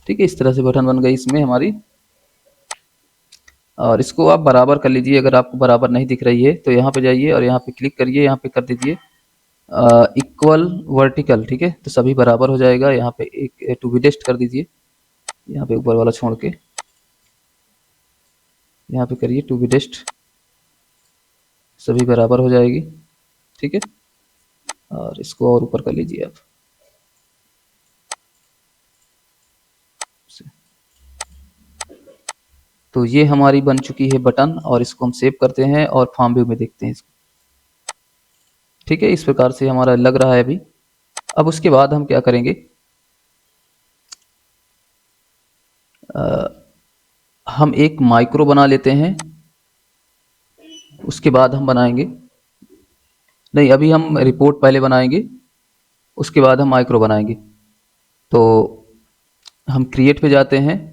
ठीक है, इस तरह से बटन बन गई इसमें हमारी। और इसको आप बराबर कर लीजिए, अगर आपको बराबर नहीं दिख रही है तो यहाँ पे जाइए और यहाँ पे क्लिक करिए, यहाँ पे कर दीजिए इक्वल वर्टिकल। ठीक है, तो सभी बराबर हो जाएगा। यहाँ पे एक टू बी डेस्ट कर दीजिए, यहाँ पे ऊपर वाला छोड़ के यहाँ पे करिए टू बी डेस्ट, सभी बराबर हो जाएगी। ठीक है, और इसको और ऊपर कर लीजिए आप। तो ये हमारी बन चुकी है बटन और इसको हम सेव करते हैं और फॉर्म व्यू में देखते हैं इसको। ठीक है, इस प्रकार से हमारा लग रहा है अभी। अब उसके बाद हम क्या करेंगे, हम एक माइक्रो बना लेते हैं, उसके बाद हम बनाएंगे, नहीं अभी हम रिपोर्ट पहले बनाएंगे, उसके बाद हम माइक्रो बनाएंगे। तो हम क्रिएट पे जाते हैं,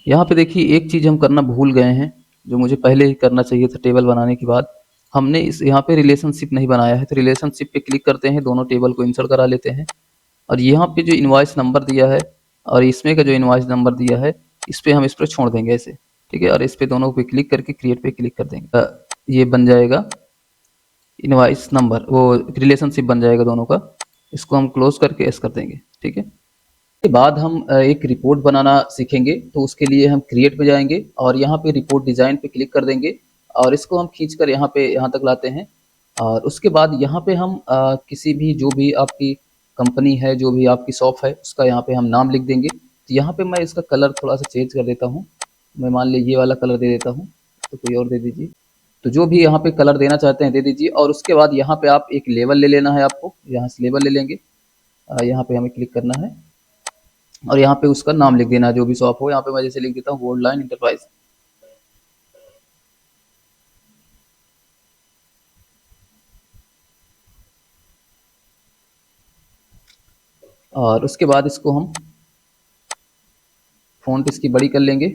यहाँ पे देखिए एक चीज़ हम करना भूल गए हैं जो मुझे पहले ही करना चाहिए था। टेबल बनाने के बाद हमने इस यहाँ पे रिलेशनशिप नहीं बनाया है, तो रिलेशनशिप पे क्लिक करते हैं, दोनों टेबल को इंसर्ट करा लेते हैं और यहाँ पे जो इनवॉइस नंबर दिया है और इसमें का जो इनवॉइस नंबर दिया है इस पर हम इस पर छोड़ देंगे ऐसे। ठीक है, और इस पे दोनों पे क्लिक करके क्रिएट पे क्लिक कर देंगे, ये बन जाएगा इनवॉइस नंबर, वो रिलेशनशिप बन जाएगा दोनों का। इसको हम क्लोज करके एस कर देंगे। ठीक है, के बाद हम एक रिपोर्ट बनाना सीखेंगे, तो उसके लिए हम क्रिएट पे जाएंगे और यहाँ पे रिपोर्ट डिजाइन पे क्लिक कर देंगे और इसको हम खींचकर यहाँ पे यहाँ तक लाते हैं। और उसके बाद यहाँ पे हम किसी भी जो भी आपकी कंपनी है, जो भी आपकी शॉप है, उसका यहाँ पे हम नाम लिख देंगे। तो यहाँ पे मैं इसका कलर थोड़ा सा चेंज कर देता हूँ, मैं मान ली ये वाला कलर दे देता हूँ, तो कोई और दे दीजिए। तो जो भी यहाँ पे कलर देना चाहते हैं दे दीजिए और उसके बाद यहाँ पे आप एक लेवल ले लेना है, आपको यहाँ से लेवल ले लेंगे, यहाँ पे हमें क्लिक करना है और यहाँ पे उसका नाम लिख देना है जो भी शॉप हो। यहाँ पे मैं जैसे लिख देता हूँ गोल्ड लाइन इंटरप्राइज। और उसके बाद इसको हम फ़ॉन्ट इसकी बड़ी कर लेंगे,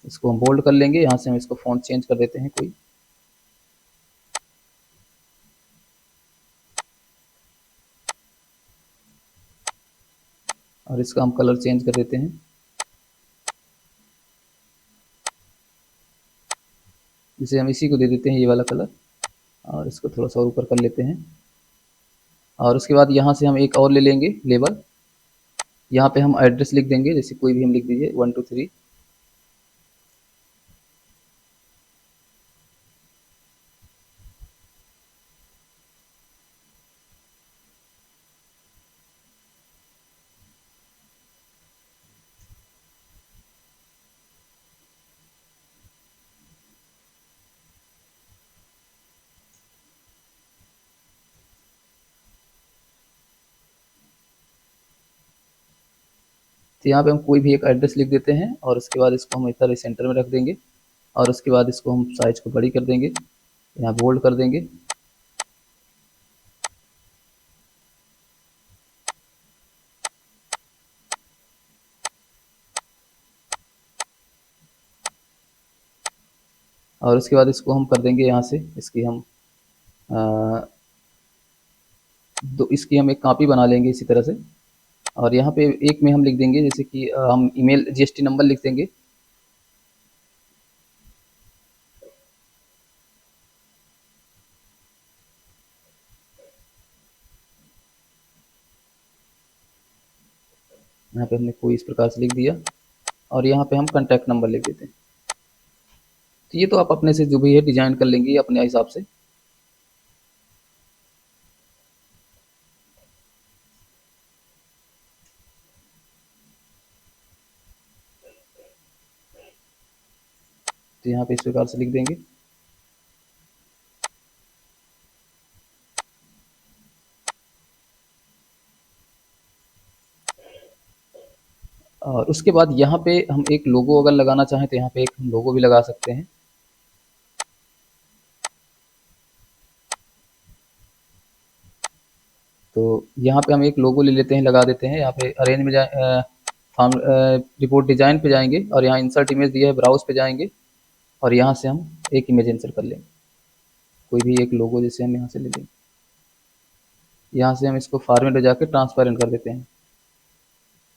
इसको हम बोल्ड कर लेंगे। यहाँ से हम इसको फ़ॉन्ट चेंज कर देते हैं कोई, और इसका हम कलर चेंज कर देते हैं। इसे हम इसी को दे देते हैं ये वाला कलर और इसको थोड़ा सा और ऊपर कर लेते हैं। और उसके बाद यहाँ से हम एक और ले लेंगे लेबल, यहाँ पे हम एड्रेस लिख देंगे, जैसे कोई भी हम लिख दीजिए 1 2 3। तो यहाँ पे हम कोई भी एक एड्रेस लिख देते हैं और उसके बाद इसको हम इधर सेंटर में रख देंगे और उसके बाद इसको हम साइज को बड़ी कर देंगे, यहाँ बोल्ड कर देंगे। और उसके बाद इसको हम कर देंगे यहाँ से इसकी हम इसकी हम एक कॉपी बना लेंगे इसी तरह से। और यहाँ पे एक में हम लिख देंगे जैसे कि हम ईमेल जीएसटी नंबर लिख देंगे। यहाँ पे हमने कोई इस प्रकार से लिख दिया और यहाँ पे हम कॉन्टैक्ट नंबर लिख देते हैं। तो ये तो आप अपने से जो भी है डिजाइन कर लेंगे अपने हिसाब से। तो यहाँ पे इस प्रकार से लिख देंगे। और उसके बाद यहाँ पे हम एक लोगो अगर लगाना चाहें तो यहाँ पे एक हम लोगो भी लगा सकते हैं। तो यहाँ पे हम एक लोगो ले लेते हैं, लगा देते हैं। यहाँ पे अरेंज में जाए, फॉर्म रिपोर्ट डिजाइन पे जाएंगे और यहाँ इंसर्ट इमेज दिया है, ब्राउज पे जाएंगे और यहाँ से हम एक इमेज इंसर्ट कर लेंगे। कोई भी एक लोगो जैसे हम यहाँ से ले लेंगे। यहाँ से हम इसको फॉर्मेट में जाकर ट्रांसपेरेंट कर देते हैं,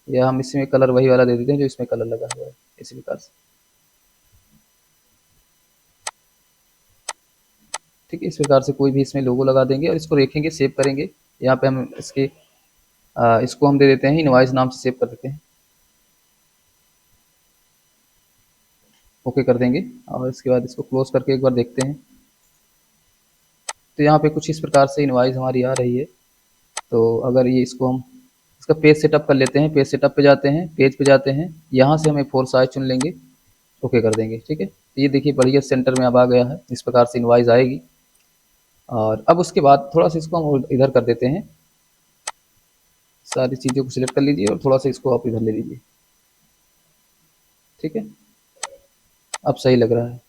या हम इसमें कलर वही वाला दे देते हैं जो इसमें कलर लगा हुआ है, इसी प्रकार से। ठीक है, इस प्रकार से कोई भी इसमें लोगो लगा देंगे और इसको देखेंगे, सेव करेंगे। यहाँ पे हम इसको हम दे देते हैं इनवॉइस नाम से, सेव कर देते हैं, ओके कर देंगे। और इसके बाद इसको क्लोज करके एक बार देखते हैं। तो यहाँ पे कुछ इस प्रकार से इनवॉइस हमारी आ रही है। तो अगर ये इसको हम इसका पेज सेटअप कर लेते हैं, पेज सेटअप पे जाते हैं, पेज पे जाते हैं, यहाँ से हम A4 साइज चुन लेंगे, ओके कर देंगे। ठीक है, तो ये देखिए बढ़िया सेंटर में अब आ गया है, इस प्रकार से इनवॉइस आएगी। और अब उसके बाद थोड़ा सा इसको हम इधर कर देते हैं, सारी चीज़ों को सिलेक्ट कर लीजिए और थोड़ा सा इसको आप इधर ले लीजिए। ठीक है, अब सही लग रहा है।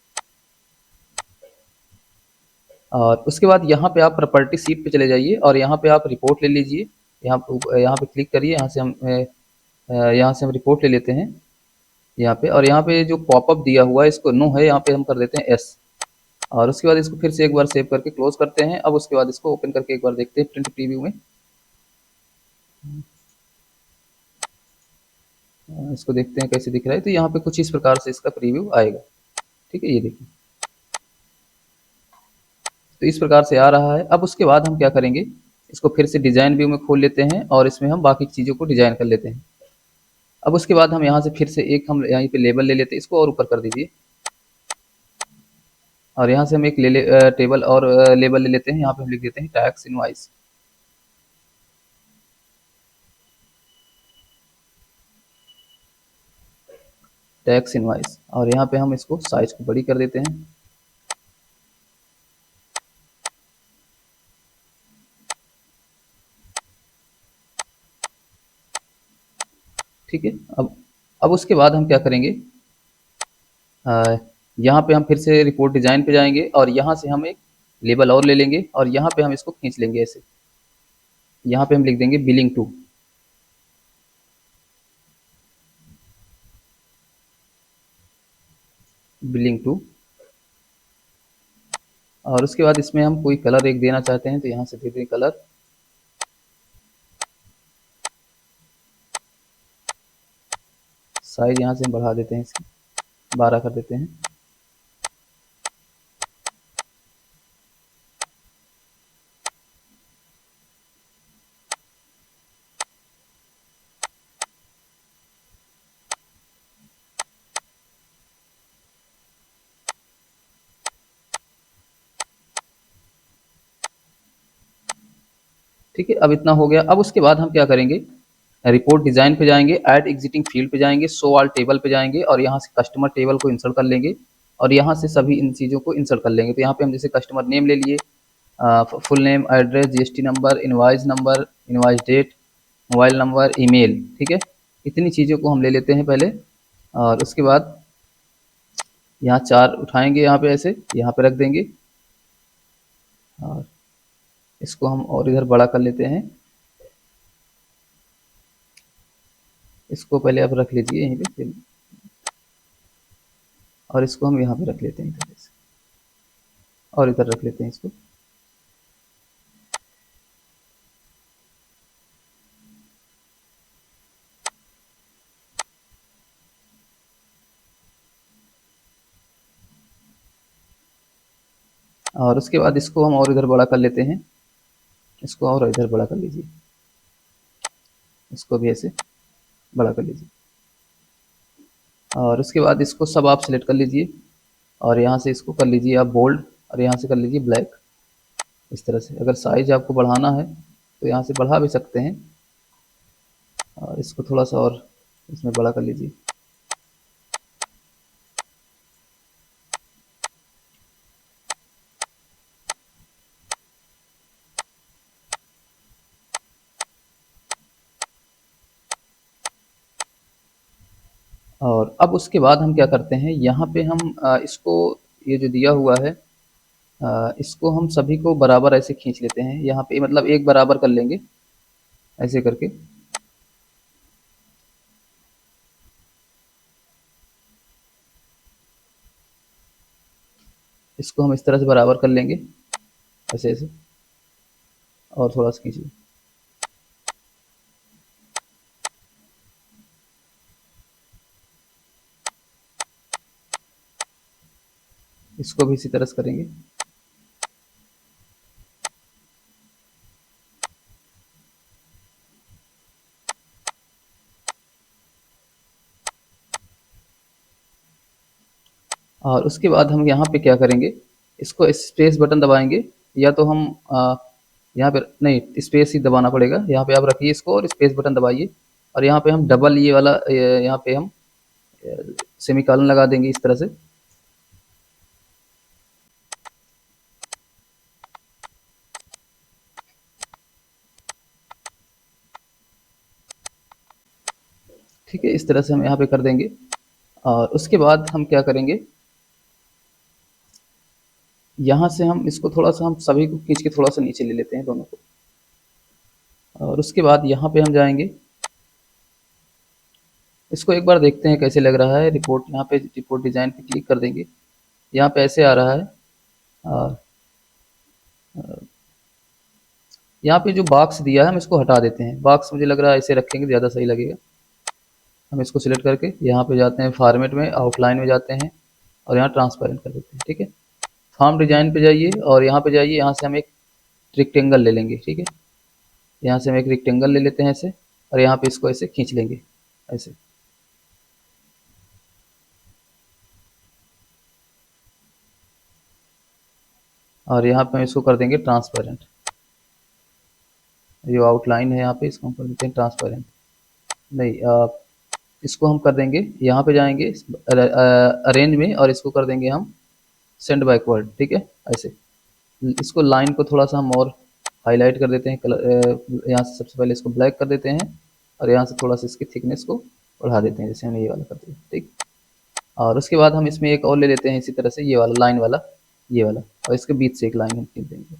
और उसके बाद यहाँ पे आप प्रॉपर्टी सीट पे चले जाइए और यहाँ पे आप रिपोर्ट ले लीजिए। यहाँ पे क्लिक करिए, यहाँ से हम रिपोर्ट ले लेते हैं यहाँ पे। और यहाँ पे जो पॉपअप दिया हुआ है इसको नो है, यहाँ पे हम कर देते हैं यस। और उसके बाद इसको फिर से एक बार सेव करके क्लोज करते हैं। अब उसके बाद इसको ओपन करके एक बार देखते हैं प्रिंट प्रीव्यू में। इसको देखते हैं कैसे दिख रहा है। तो यहाँ पे कुछ इस प्रकार से इसका प्रीव्यू आएगा। ठीक है, ये देखिए, तो इस प्रकार से आ रहा है। अब उसके बाद हम क्या करेंगे, इसको फिर से डिजाइन व्यू में खोल लेते हैं और इसमें हम बाकी चीज़ों को डिजाइन कर लेते हैं। अब उसके बाद हम यहाँ से फिर से एक हम यहाँ पे लेबल ले लेते हैं, इसको और ऊपर कर दीजिए। और यहाँ से हम एक टेबल और लेबल ले लेते हैं, यहाँ पे हम लिख देते हैं टैक्स इनवॉइस। टैक्स इनवॉइस, और यहाँ पे हम इसको साइज को बड़ी कर देते हैं। ठीक है, अब उसके बाद हम क्या करेंगे, यहाँ पे हम फिर से रिपोर्ट डिजाइन पे जाएंगे और यहाँ से हम एक लेबल और ले लेंगे और यहाँ पे हम इसको खींच लेंगे ऐसे। यहाँ पे हम लिख देंगे बिलिंग टू। Billing to. और उसके बाद इसमें हम कोई कलर एक देना चाहते हैं तो यहाँ से दे दें कलर। साइज यहाँ से हम बढ़ा देते हैं, इसकी 12 कर देते हैं। ठीक है, अब इतना हो गया। अब उसके बाद हम क्या करेंगे, रिपोर्ट डिजाइन पे जाएंगे, ऐड एग्जिटिंग फील्ड पे जाएंगे, शो ऑल टेबल पे जाएंगे और यहाँ से कस्टमर टेबल को इंसर्ट कर लेंगे और यहाँ से सभी इन चीज़ों को इंसर्ट कर लेंगे। तो यहाँ पे हम जैसे कस्टमर नेम ले लिए, full name, address, GST number, number, invoice date, mobile number, email. ठीक है, इतनी चीज़ों को हम ले लेते हैं पहले। और उसके बाद यहाँ 4 उठाएंगे, यहाँ पे ऐसे यहाँ पे रख देंगे और इसको हम और इधर बड़ा कर लेते हैं। इसको पहले आप रख लीजिए यहीं पे और इसको हम यहाँ पे रख लेते हैं इधर से और इधर रख लेते हैं इसको। और उसके बाद इसको हम और इधर बड़ा कर लेते हैं, इसको और इधर बड़ा कर लीजिए, इसको भी ऐसे बड़ा कर लीजिए। और उसके बाद इसको सब आप सिलेक्ट कर लीजिए और यहाँ से इसको कर लीजिए आप बोल्ड और यहाँ से कर लीजिए ब्लैक। इस तरह से अगर साइज आपको बढ़ाना है तो यहाँ से बढ़ा भी सकते हैं और इसको थोड़ा सा और इसमें बड़ा कर लीजिए। और अब उसके बाद हम क्या करते हैं, यहाँ पे हम इसको, ये जो दिया हुआ है, इसको हम सभी को बराबर ऐसे खींच लेते हैं, यहाँ पे मतलब एक बराबर कर लेंगे ऐसे करके। इसको हम इस तरह से बराबर कर लेंगे, ऐसे ऐसे, और थोड़ा सा खींचिए। इसको भी इसी तरह से करेंगे। और उसके बाद हम यहाँ पे क्या करेंगे, इसको स्पेस बटन दबाएंगे, या तो हम यहाँ पे नहीं, स्पेस ही दबाना पड़ेगा। यहाँ पे आप रखिए इसको और स्पेस बटन दबाइए, और यहाँ पे हम डबल ये वाला, यहाँ पे हम सेमीकोलन लगा देंगे इस तरह से। ठीक है, इस तरह से हम यहाँ पे कर देंगे। और उसके बाद हम क्या करेंगे, यहाँ से हम इसको थोड़ा सा, हम सभी को खींच के थोड़ा सा नीचे ले लेते हैं दोनों को। और उसके बाद यहाँ पे हम जाएंगे, इसको एक बार देखते हैं कैसे लग रहा है। रिपोर्ट, यहाँ पे रिपोर्ट डिज़ाइन पे क्लिक कर देंगे, यहाँ पे ऐसे आ रहा है। और यहाँ पे जो बॉक्स दिया है हम इसको हटा देते हैं। बॉक्स मुझे लग रहा है ऐसे रखेंगे ज़्यादा सही लगेगा। हम इसको सिलेक्ट करके यहाँ पे जाते हैं, फॉर्मेट में आउटलाइन में जाते हैं, और यहाँ ट्रांसपेरेंट कर देते हैं। ठीक है, फॉर्म डिजाइन पे जाइए और यहाँ पे जाइए, यहाँ से हम एक रेक्टेंगल ले लेंगे। ठीक है, यहाँ से हम एक रेक्टेंगल ले लेते हैं ऐसे, और यहाँ पे इसको ऐसे खींच लेंगे ऐसे। और यहाँ पे हम इसको कर देंगे ट्रांसपेरेंट। जो आउटलाइन है यहाँ पे, इसको हम कर देते हैं ट्रांसपेरेंट। नहीं, इसको हम कर देंगे, यहाँ पे जाएंगे अरेंज में, और इसको कर देंगे हम सेंड बैकवर्ड। ठीक है, ऐसे। इसको लाइन को थोड़ा सा हम और हाईलाइट कर देते हैं कलर, यहाँ से सबसे पहले इसको ब्लैक कर देते हैं, और यहाँ से थोड़ा सा इसकी थिकनेस को बढ़ा देते हैं, जैसे हमने ये वाला कर दिया। ठीक, और उसके बाद हम इसमें एक और ले लेते हैं इसी तरह से, ये वाला लाइन वाला, ये वाला, और इसके बीच से एक लाइन हम खींच देंगे,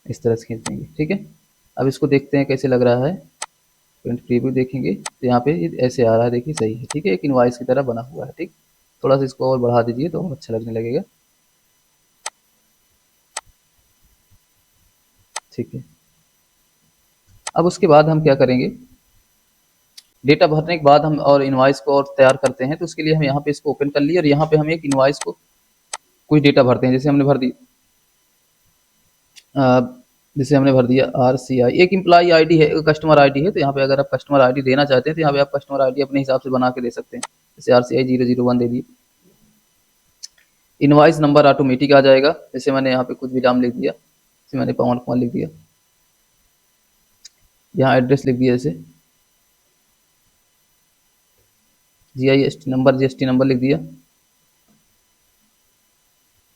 इस तरह से खींच देंगे। ठीक है, अब इसको देखते हैं कैसे लग रहा है। प्रिंट प्रीव्यू देखेंगे तो यहाँ पे ये ऐसे आ रहा है, देखिए सही है। ठीक है, एक इनवॉइस की तरह बना हुआ है। ठीक, थोड़ा सा इसको और बढ़ा दीजिए तो और अच्छा लगने लगेगा। ठीक है, अब उसके बाद हम क्या करेंगे, डेटा भरने के बाद हम और इनवॉइस को और तैयार करते हैं। तो उसके लिए हम यहाँ पे इसको ओपन कर लिए, और यहाँ पे हम एक इनवॉइस को कुछ डेटा भरते हैं। जैसे हमने भर दी, जैसे हमने भर दिया RCI, एक एम्प्लॉई आईडी है, एक कस्टमर आईडी है। तो यहाँ पे अगर आप कस्टमर आईडी देना चाहते हैं तो यहाँ पे आप कस्टमर आईडी अपने हिसाब से बना के दे सकते हैं। जैसे RCI 001 दे दिए। इनवॉइस नंबर ऑटोमेटिक आ जाएगा, जैसे मैंने यहाँ पे कुछ भी नाम लिख दिया, जैसे मैंने पवन कुमार लिख दिया। यहाँ एड्रेस लिख दिया, जैसे GST नंबर लिख दिया।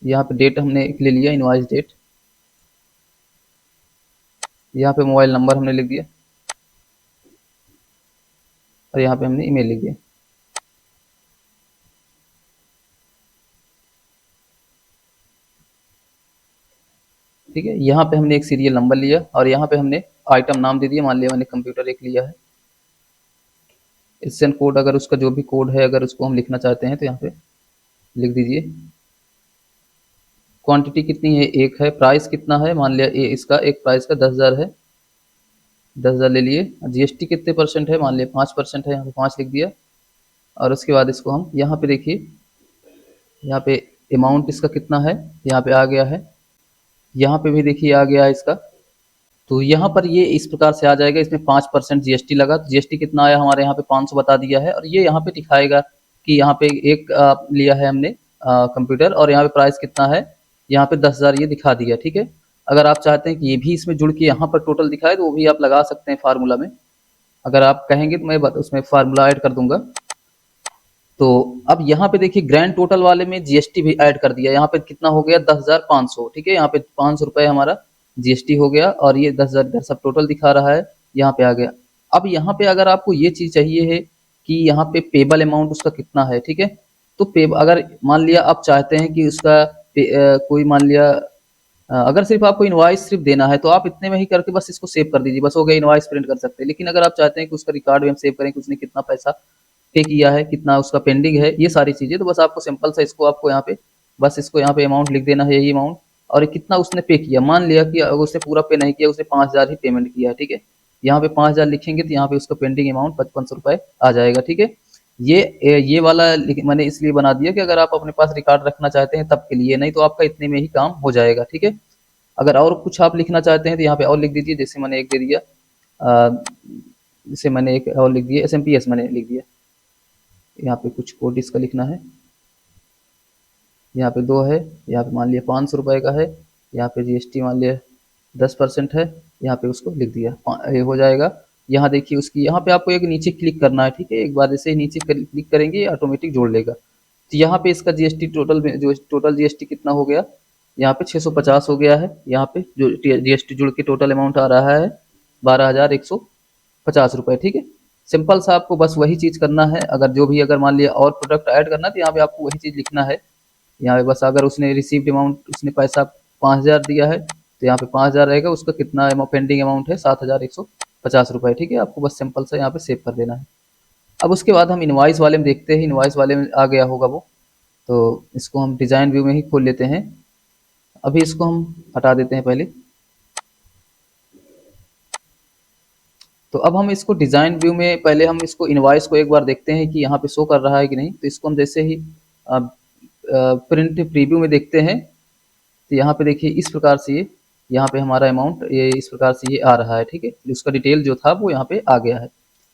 यहाँ पे डेट हमने ले लिया, इनवॉइस डेट। यहाँ पे मोबाइल नंबर हमने लिख दिया, और यहाँ पे हमने ईमेल लिख दिया। ठीक है, यहाँ पे हमने एक सीरियल नंबर लिया, और यहाँ पे हमने आइटम नाम दे दिया। मान लिया मैंने कंप्यूटर एक लिया है। एसएन कोड, अगर उसका जो भी कोड है, अगर उसको हम लिखना चाहते हैं तो यहाँ पे लिख दीजिए। क्वांटिटी कितनी है, एक है। प्राइस कितना है, मान लिया ये इसका एक प्राइस का 10,000 है, 10,000 ले लिए। जीएसटी कितने परसेंट है, मान लिया 5% है, यहाँ पे 5 लिख दिया। और उसके बाद इसको हम यहाँ पे देखिए, यहाँ पे अमाउंट इसका कितना है, यहाँ पे आ गया है। यहाँ पे भी देखिए आ गया है इसका। तो यहाँ पर ये इस प्रकार से आ जाएगा। इसमें 5% जीएसटी लगा, तो जीएसटी कितना आया हमारे यहाँ पे 500 बता दिया है। और ये यहाँ पे दिखाएगा कि यहाँ पे एक लिया है हमने कंप्यूटर, और यहाँ पे प्राइस कितना है, यहाँ पे 10,000 ये दिखा दिया। ठीक है, अगर आप चाहते हैं कि ये भी इसमें जुड़ के यहाँ पर टोटल दिखाए तो वो भी आप लगा सकते हैं फार्मूला में। अगर आप कहेंगे तो मैं उसमें फार्मूला ऐड कर दूंगा। तो अब यहाँ पे देखिए ग्रैंड टोटल वाले में जीएसटी भी ऐड कर दिया। यहाँ पे कितना हो गया, 10,500। ठीक है, यहाँ पे 500 रुपये हमारा जीएसटी हो गया, और ये 10,000 इधर सब टोटल दिखा रहा है, यहाँ पे आ गया। अब यहाँ पे अगर आपको ये चीज़ चाहिए है कि यहाँ पे पेबल अमाउंट उसका कितना है, ठीक है? तो पे अगर मान लिया आप चाहते हैं कि उसका कोई मान लिया अगर सिर्फ आपको इनवॉइस सिर्फ देना है तो आप इतने में ही करके बस इसको सेव कर दीजिए, बस हो गया, इनवॉइस प्रिंट कर सकते हैं। लेकिन अगर आप चाहते हैं कि उसका रिकॉर्ड भी हम सेव करें कि उसने कितना पैसा पे किया है, कितना उसका पेंडिंग है, ये सारी चीज़ें, तो बस आपको सिंपल सा इसको आपको यहाँ पे बस इसको यहाँ पे अमाउंट लिख देना है, यही अमाउंट, और कितना उसने पे किया। मान लिया कि अगर उसने पूरा पे नहीं किया, उसने 5,000 ही पेमेंट किया है, ठीक है? यहाँ पे 5,000 लिखेंगे तो यहाँ पे उसका पेंडिंग अमाउंट 5500 रुपये आ जाएगा, ठीक है? ये वाला मैंने इसलिए बना दिया कि अगर आप अपने पास रिकॉर्ड रखना चाहते हैं तब के लिए, नहीं तो आपका इतने में ही काम हो जाएगा, ठीक है? अगर और कुछ आप लिखना चाहते हैं तो यहाँ पे और लिख दीजिए, जैसे मैंने एक दे दिया, जैसे मैंने एक और लिख दिया, SMPS मैंने लिख दिया। यहाँ पे कुछ कोड इसका लिखना है, यहाँ पे 2 है, यहाँ पे मान लिया 500 रुपये का है, यहाँ पे GST मान लिया 10% है, यहाँ पे उसको लिख दिया, ये हो जाएगा। यहाँ देखिए उसकी, यहाँ पे आपको एक नीचे क्लिक करना है, ठीक है? एक बार जैसे ही नीचे क्लिक करेंगे ऑटोमेटिक जोड़ लेगा। तो यहाँ पे इसका GST टोटल में जो टोटल GST कितना हो गया, यहाँ पे 650 हो गया है। यहाँ पे जो GST जुड़ के टोटल अमाउंट आ रहा है 12,150 रुपये, ठीक है? सिंपल सा आपको बस वही चीज़ करना है। अगर जो भी अगर मान लिया और प्रोडक्ट ऐड करना है तो यहाँ पे आपको वही चीज़ लिखना है। यहाँ पे बस अगर उसने रिसीव्ड अमाउंट उसने पैसा 5,000 दिया है तो यहाँ पे 5,000 रहेगा, उसका कितना पेंडिंग अमाउंट है 7,150 रुपये, ठीक है? आपको बस सिंपल सा यहाँ पे सेव कर देना है। अब उसके बाद हम इनवॉइस वाले में देखते हैं, इनवॉइस वाले में आ गया होगा वो, तो इसको हम डिज़ाइन व्यू में ही खोल लेते हैं। अभी इसको हम हटा देते हैं पहले। तो अब हम इसको डिज़ाइन व्यू में पहले हम इसको इनवॉइस को एक बार देखते हैं कि यहाँ पे शो कर रहा है कि नहीं। तो इसको हम जैसे ही प्रिंट प्रीव्यू में देखते हैं तो यहाँ पे देखिए इस प्रकार से ये यहाँ पे हमारा अमाउंट ये इस प्रकार से ये आ रहा है, ठीक है? उसका डिटेल जो था वो यहाँ पे आ गया है।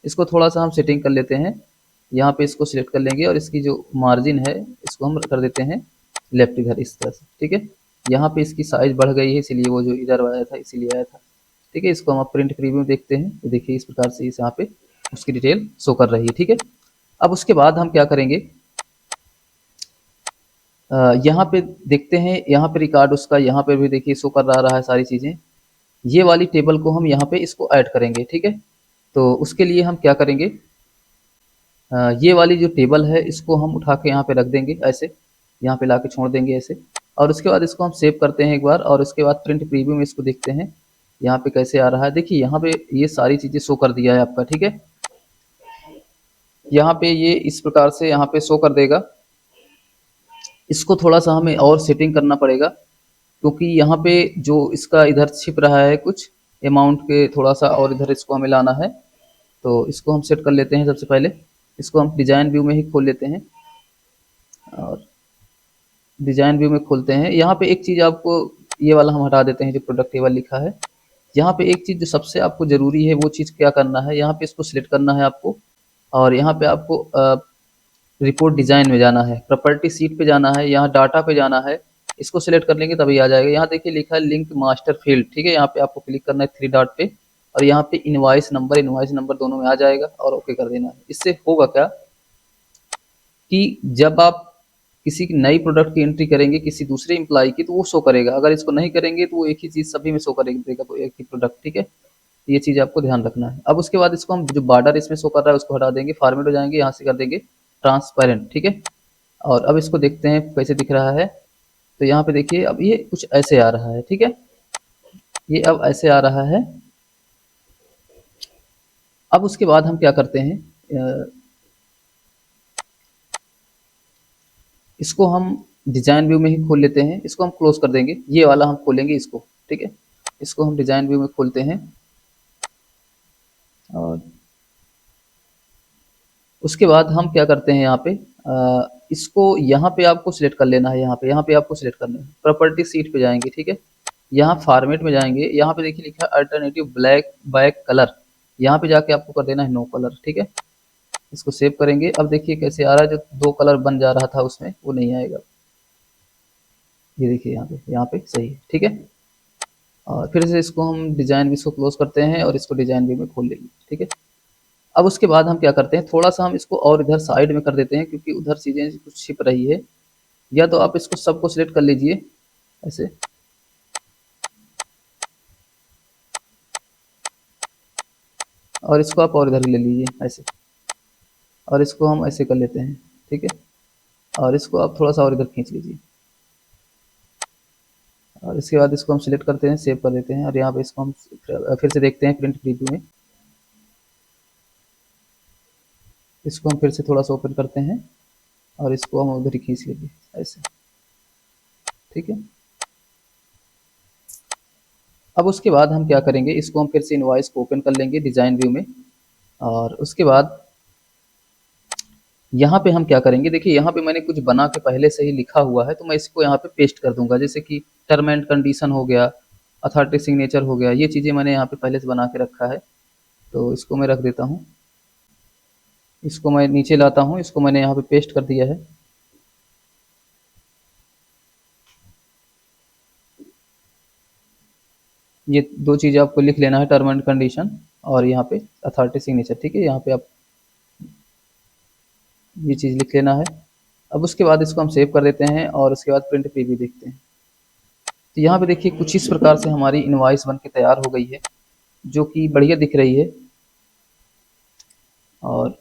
इसको थोड़ा सा हम सेटिंग कर लेते हैं। यहाँ पे इसको सिलेक्ट कर लेंगे और इसकी जो मार्जिन है इसको हम कर देते हैं लेफ्ट इधर इस तरह से, ठीक है? यहाँ पे इसकी साइज बढ़ गई है, इसीलिए वो जो इधर आया था इसीलिए आया था, ठीक है? इसको हम प्रिंट प्रीव्यू में देखते हैं। तो देखिए इस प्रकार से इस यहाँ पे उसकी डिटेल शो कर रही है, ठीक है? अब उसके बाद हम क्या करेंगे, यहाँ पे देखते हैं, यहाँ पे रिकॉर्ड उसका यहाँ पे भी देखिए शो कर रहा है सारी चीज़ें। ये वाली टेबल को हम यहाँ पे इसको ऐड करेंगे, ठीक है? तो उसके लिए हम क्या करेंगे, ये वाली जो टेबल है इसको हम उठा के यहाँ पे रख देंगे ऐसे, यहाँ पे लाके छोड़ देंगे ऐसे, और उसके बाद इसको हम सेव करते हैं एक बार, और उसके बाद प्रिंट प्रीव्यू में इसको देखते हैं यहाँ पे कैसे आ रहा है। देखिए यहाँ पे ये सारी चीज़ें शो कर दिया है आपका, ठीक है? यहाँ पे ये इस प्रकार से यहाँ पे शो कर देगा। इसको थोड़ा सा हमें और सेटिंग करना पड़ेगा क्योंकि यहाँ पे जो इसका इधर छिप रहा है कुछ अमाउंट के, थोड़ा सा और इधर इसको हमें लाना है। तो इसको हम सेट कर लेते हैं। सबसे पहले इसको हम डिज़ाइन व्यू में ही खोल लेते हैं और डिज़ाइन व्यू में खोलते हैं। यहाँ पे एक चीज़ आपको ये वाला हम हटा देते हैं जो प्रोडक्ट टेबल लिखा है। यहाँ पे एक चीज़ जो सबसे आपको ज़रूरी है वो चीज़ क्या करना है, यहाँ पे इसको सिलेक्ट करना है आपको, और यहाँ पे आपको रिपोर्ट डिज़ाइन में जाना है, प्रॉपर्टी सीट पे जाना है, यहाँ डाटा पे जाना है। इसको सिलेक्ट कर लेंगे तभी आ जाएगा। यहाँ देखिए लिखा है लिंक मास्टर फील्ड, ठीक है? यहाँ पे आपको क्लिक करना है 3 डॉट पे, और यहाँ पे इनवॉइस नंबर दोनों में आ जाएगा और ओके कर देना है। इससे होगा क्या कि जब आप किसी की नई प्रोडक्ट की एंट्री करेंगे किसी दूसरे एम्प्लॉय की तो वो शो करेगा, अगर इसको नहीं करेंगे तो वो एक ही चीज़ सभी में शो करेगा, तो एक ही प्रोडक्ट, ठीक है? ये चीज़ आपको ध्यान रखना है। अब उसके बाद इसको हम जो बॉर्डर इसमें शो कर रहा है उसको हटा देंगे, फॉर्मेट हो जाएंगे, यहाँ से कर देंगे ट्रांसपेरेंट, ठीक है? और अब इसको देखते हैं कैसे दिख रहा है। तो यहाँ पे देखिए अब ये कुछ ऐसे आ रहा है, ठीक है? ये अब ऐसे आ रहा है। अब उसके बाद हम क्या करते हैं, इसको हम डिज़ाइन व्यू में ही खोल लेते हैं। इसको हम क्लोज कर देंगे, ये वाला हम खोलेंगे इसको, ठीक है? इसको हम डिज़ाइन व्यू में खोलते हैं और उसके बाद हम क्या करते हैं यहाँ पे, इसको यहाँ पे आपको सिलेक्ट कर लेना है, यहाँ पे आपको सिलेक्ट करना है, प्रॉपर्टी सीट पे जाएंगे, ठीक है? यहाँ फॉर्मेट में जाएंगे, यहाँ पे देखिए लिखा है अल्टरनेटिव ब्लैक बैक कलर, यहाँ पे जाके आपको कर देना है नो कलर, ठीक है? इसको सेव करेंगे। अब देखिए कैसे आ रहा है, जो 2 कलर बन जा रहा था उसमें वो नहीं आएगा। ये देखिए यहाँ पे सही है, ठीक है? और फिर से इसको हम डिज़ाइन भी इसको क्लोज करते हैं और इसको डिज़ाइन भी में खोल लेंगे, ठीक है? अब उसके बाद हम क्या करते हैं, थोड़ा सा हम इसको और इधर साइड में कर देते हैं क्योंकि उधर चीज़ें कुछ छिप रही है। या तो आप इसको सबको सिलेक्ट कर लीजिए ऐसे, और इसको आप और इधर ले लीजिए ऐसे, और इसको हम ऐसे कर लेते हैं, ठीक है। और इसको आप थोड़ा सा और इधर खींच लीजिए, और इसके बाद इसको हम सिलेक्ट करते हैं, सेव कर देते हैं, और यहाँ पे इसको हम फिर से देखते हैं प्रिंट प्रीव्यू में। इसको हम फिर से थोड़ा सा ओपन करते हैं, और इसको हम उधर ही खींच लेंगे ऐसे, ठीक है। अब उसके बाद हम क्या करेंगे, इसको हम फिर से इनवॉइस को ओपन कर लेंगे डिज़ाइन व्यू में, और उसके बाद यहाँ पे हम क्या करेंगे, देखिए यहाँ पे मैंने कुछ बना के पहले से ही लिखा हुआ है, तो मैं इसको यहाँ पे पेस्ट कर दूंगा, जैसे कि टर्म एंड कंडीशन हो गया, अथॉरिटी सिग्नेचर हो गया, ये चीज़ें मैंने यहाँ पे पहले से बना के रखा है। तो इसको मैं रख देता हूँ, इसको मैं नीचे लाता हूँ, इसको मैंने यहाँ पे पेस्ट कर दिया है। ये दो चीज़ें आपको लिख लेना है, टर्म एंड कंडीशन और यहाँ पे अथॉरिटी सिग्नेचर, ठीक है। यहाँ पे आप ये चीज़ लिख लेना है। अब उसके बाद इसको हम सेव कर देते हैं, और उसके बाद प्रिंट प्रीव्यू देखते हैं। तो यहाँ पे देखिए कुछ इस प्रकार से हमारी इनवॉइस बन के तैयार हो गई है, जो कि बढ़िया दिख रही है। और